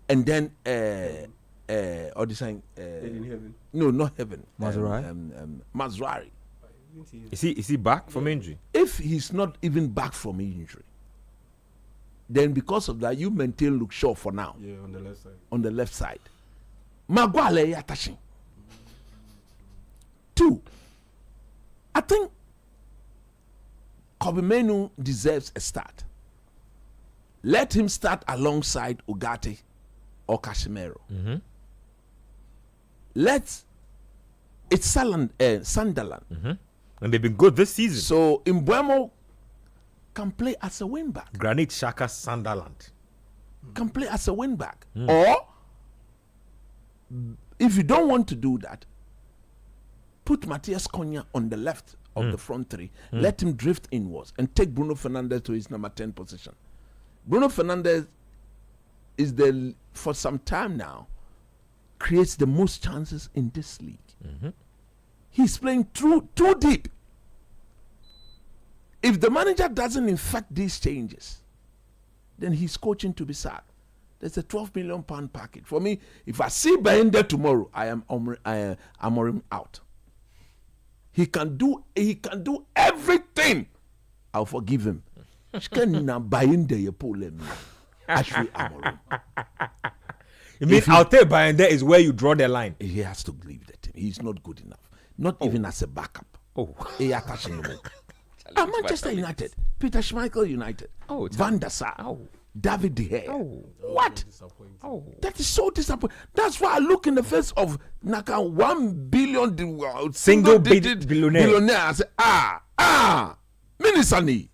and then or the saying no, not heaven. Mazrari. Is he back from injury? If he's not even back from injury, then because of that, you maintain Luke Shaw for now. Yeah, on the left side. On the left side. Maguire attaching. 2. I think Kobe Menu deserves a start. Let him start alongside Ugarte or Casemiro. It's Sunderland. And they've been good this season. So Mbeumo can play as a wing back. Granit Xhaka Sunderland can play as a wing back. Or if you don't want to do that, put Matthias Cunha on the left of the front 3. Let him drift inwards and take Bruno Fernandes to his number 10 position. Bruno Fernandes is for some time now, creates the most chances in this league. He's playing too deep. If the manager doesn't effect these changes, then he's coaching to be sacked. There's a £12 million package. For me, if I see Bayende tomorrow, I'm out. He can do everything. I'll forgive him. You mean I'll take Bayende is where you draw the line? He has to leave the team. He's not good enough. Not even as a backup. Manchester United, Peter Schmeichel United, Van der Sar, David De Gea. What? That is so disappointing. That's why I look in the face of Naka 1 billion single-digit billionaire. I say, Minisani,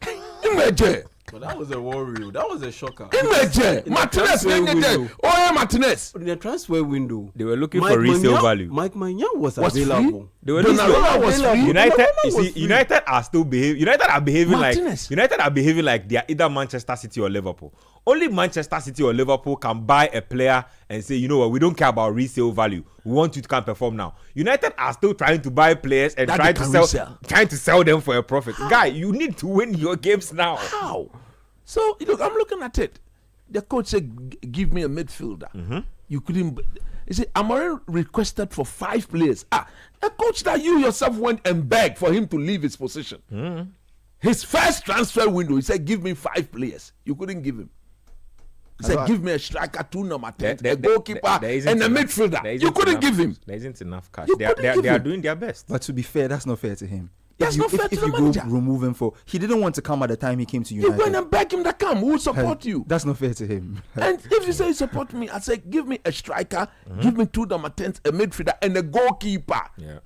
Imagine. But that was a worry. That was a shocker. Imagine Martinez. Martinez. In the transfer window, they were looking for resale value. Mike Maignan was available. Free? They were United are still behaving. United are behaving like they are either Manchester City or Liverpool. Only Manchester City or Liverpool can buy a player and say, you know what, we don't care about resale value. We want you to come perform now. United are still trying to buy players and trying to sell them for a profit. How? Guy, you need to win your games now. How? So look, I'm looking at it. The coach said, "Give me a midfielder." You couldn't. You see, Amorim requested for 5 players. A coach that you yourself went and begged for him to leave his position. His first transfer window, he said, "Give me 5 players." You couldn't give him. He said, "Give me a striker, 2 number 10, a goalkeeper, and a midfielder." You couldn't give him. There isn't enough cash. They are doing their best. But to be fair, that's not fair to him. That's not fair to the manager. Remove him he didn't want to come at the time he came to United. You went and begged him to come. Who will support you? That's not fair to him. And if you say you support me, I say give me a striker, give me 2 number 10s, a midfielder, and a goalkeeper. Yeah.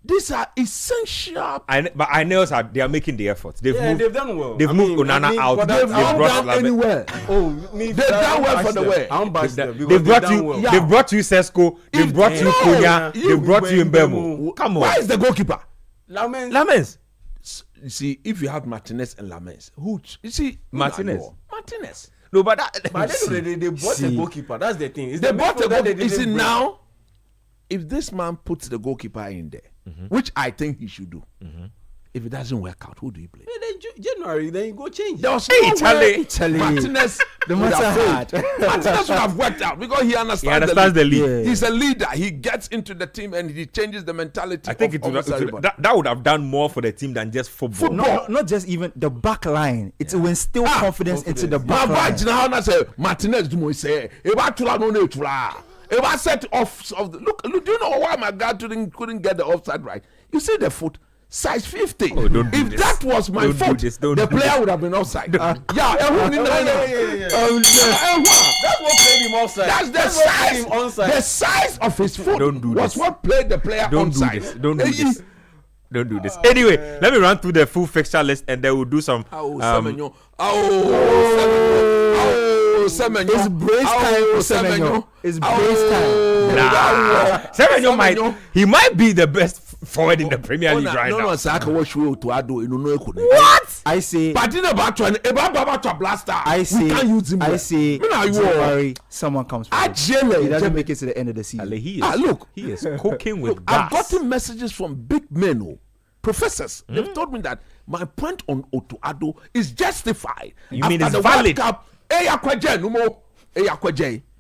These are essential. But I know they are making the efforts. They've done well. They've moved Onana out. They've brought anywhere. They've done well for the way. They've brought you Sesko. They've brought you Cunha. They've brought you Mbeumo. Come on. Why is the goalkeeper? Lamens. You see, if you have Martinez and Lamens, you see Martinez. No, but they bought the goalkeeper. That's the thing. They bought the goalkeeper. You see now, if this man puts the goalkeeper in there, which I think he should do, if it doesn't work out, who do you play? January, then you go change. There was no way Martinez Martinez would have worked out because he understands the league. Yeah. He's a leader. He gets into the team and he changes the mentality. I think that would have done more for the team than just football. Not just even the back line. It will instill confidence into the back line. Martinez say, if I set off of look, do you know why my guy couldn't get the offside right? You see the foot. Size 50. If that was my fault, the player would have been offside. That's what played him offside. That's the size. The size of his foot was what played the player offside. Don't do this. Anyway, let me run through the full fixture list and then we'll do some. Semenyo. It's brace time. It's brace time. Semenyo might be the best forward in the Premier League right now. What? I say. But in about blaster. I say. We can't use him. I say. Don't worry. Someone comes. He doesn't make it to the end of the season. Look, he is cooking with gas. I've gotten messages from big men. professors. They've told me that my point on Otuado is justified. You mean After it's the World valid? Cup,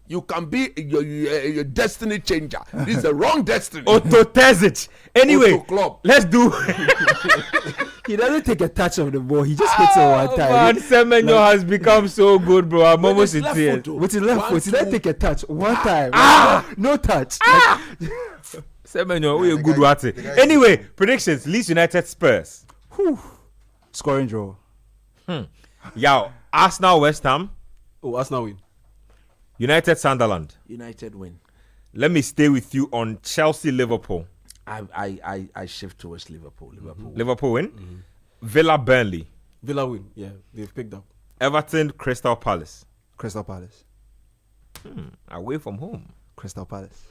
you can be your destiny changer. This is the wrong destiny. Otto Terzic. Anyway, Otto Club. let's do. He doesn't take a touch of the ball. He just hits it one time. Man, Semenyo has become so good, bro. I'm almost in tears. With his left foot, he doesn't take a touch one time. No touch. Semenyo, we a good at it. Anyway, predictions: Leeds United, Spurs. Scoring draw. Yo, Arsenal, West Ham. Oh, Arsenal win. United, Sunderland. United win. Let me stay with you on Chelsea, Liverpool. I shift towards Liverpool. Liverpool win. Villa, Burnley. Villa win. Yeah, they've picked up. Everton, Crystal Palace. Crystal Palace. Away from home. Crystal Palace.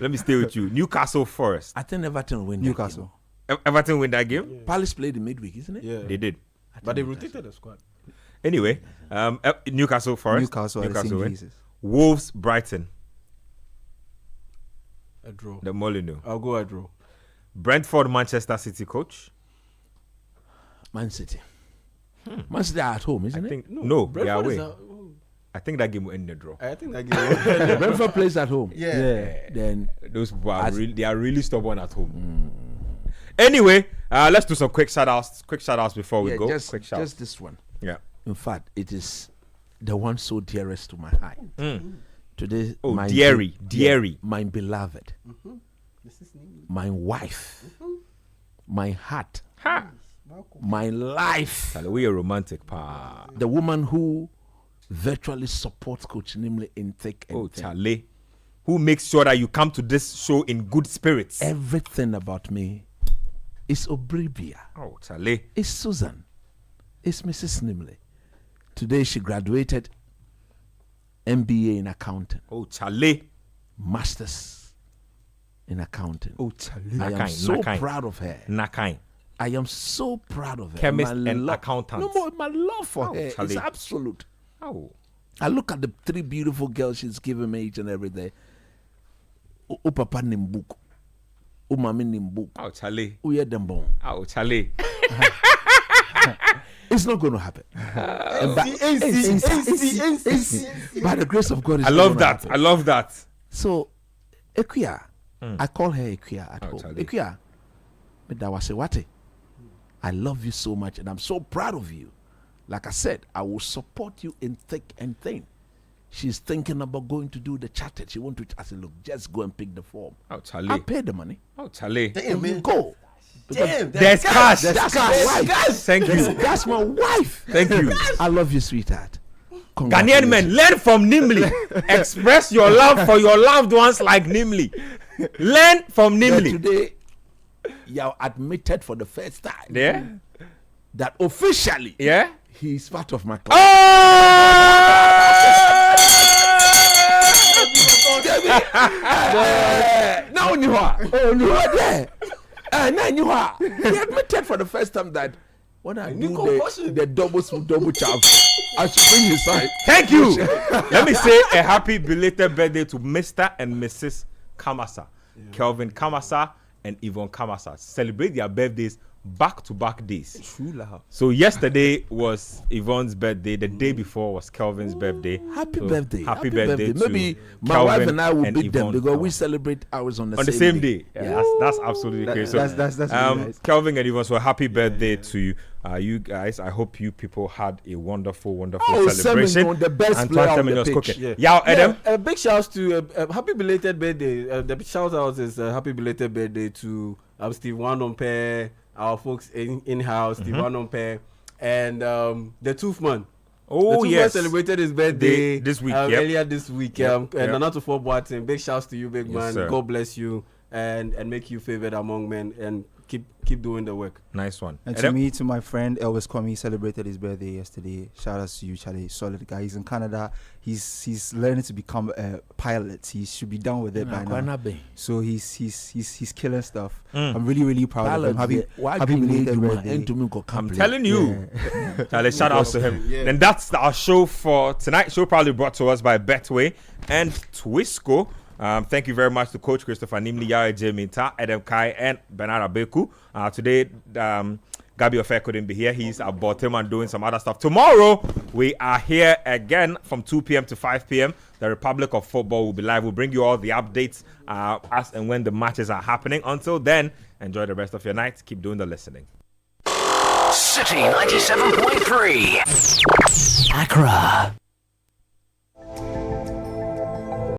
Let me stay with you. Newcastle, Forest. I think Everton will win. Newcastle. Everton win that game? Yeah. Palace played in midweek, isn't it? Yeah, they did. But they rotated the squad. Anyway, Newcastle, Forest. Newcastle win. Wolves, Brighton. A draw. The Molyneux. I'll go a draw. Brentford, Manchester City, coach. Man City. Man City are at home, isn't it? No, they are away. I think that game will end the draw. I think that game will end. Brentford plays at home. Yeah. Then those people are really stubborn at home. Anyway, let's do some quick shout outs before we go. Just this one. Yeah. In fact, it is the one so dearest to my heart. Today, dearie. My beloved, my wife, my heart, my life. We are romantic, pa. The woman who virtually supports Coach Nimble in thick and thin. Charlie, who makes sure that you come to this show in good spirits. Everything about me is Obribia. Oh, Charlie. It's Susan. It's Mrs. Nimble. Today she graduated MBA in accounting. Oh, Charlie. Masters in accounting. Oh, Charlie. I am so proud of her. Nakai. I am so proud of her. Chemist and accountant. No more. My love for her Charlie. is absolute. Oh. I look at the three beautiful girls she's given me each and every day. O papa nimbuk. O mami nimbuk. Oh, Charlie. O ye dembon. Oh, Charlie. It's not going to happen. By the grace of God, it's I love that. So, Equia, I call her Equia at home. Charlie. Equia, I love you so much and I'm so proud of you. Like I said, I will support you in thick and thin. She's thinking about going to do the chartered. She wants to. I said, look, just go and pick the form. Oh, Charlie. I pay the money. Oh, Charlie. Damn, you go. Damn, there's cash. That's my wife. Thank you. That's my wife. Thank you. I love you, sweetheart. Ghanaian men, learn from Nimli. Express your love for your loved ones like Nimli. Learn from Nimli. Today, you're admitted for the first time. Yeah. That officially, yeah, he's part of my club. Now you are. Oh, you are there. Now you are. He admitted for the first time that when I do the double chop, I should bring his side. Thank you. Let me say a happy belated birthday to Mr. and Mrs. Kamasa, Kelvin Kamasa and Yvonne Kamasa. Celebrate their birthdays back-to-back days. So yesterday was Yvonne's birthday. The day before was Kelvin's birthday. Happy so birthday! Happy birthday! To Maybe my Kelvin wife and I will beat them Yvonne because we celebrate ours on the same day. Yeah. That's absolutely great. So that's really nice. Kelvin and Yvonne, so happy birthday to you. You guys, I hope you people had a wonderful celebration. The best player on the pitch. Adam. Big shouts to happy belated birthday. The shout out is happy belated birthday to Steve Wanompe, our folks in-house, Steve Wanompe, and the Tooth Man. Oh, yes. Celebrated his birthday this week, earlier this week. And Nanato for Boatin. Big shouts to you, big man. Sir. God bless you and make you favored among men and keep doing the work. Nice one. And to my friend Elvis Kwame, celebrated his birthday yesterday. Shout out to you, Charlie. Solid guy. He's in Canada. He's learning to become a pilot. He should be done with it by now. So he's killing stuff. I'm really proud of him. Happy belated birthday. I'm telling you. Charlie, shout out to him. Then that's our show for tonight. Show probably brought to us by Betway and Twisco. Thank you very much to Coach Christopher Nimli, Yaya Jeminta, Adam Kai, and Bernard Abeku. Today, Gabi Ofe couldn't be here. He's at Baltimore doing some other stuff. Tomorrow, we are here again from 2 p.m. to 5 p.m. The Republic of Football will be live. We'll bring you all the updates as and when the matches are happening. Until then, enjoy the rest of your night. Keep doing the listening. City 97.3. Accra.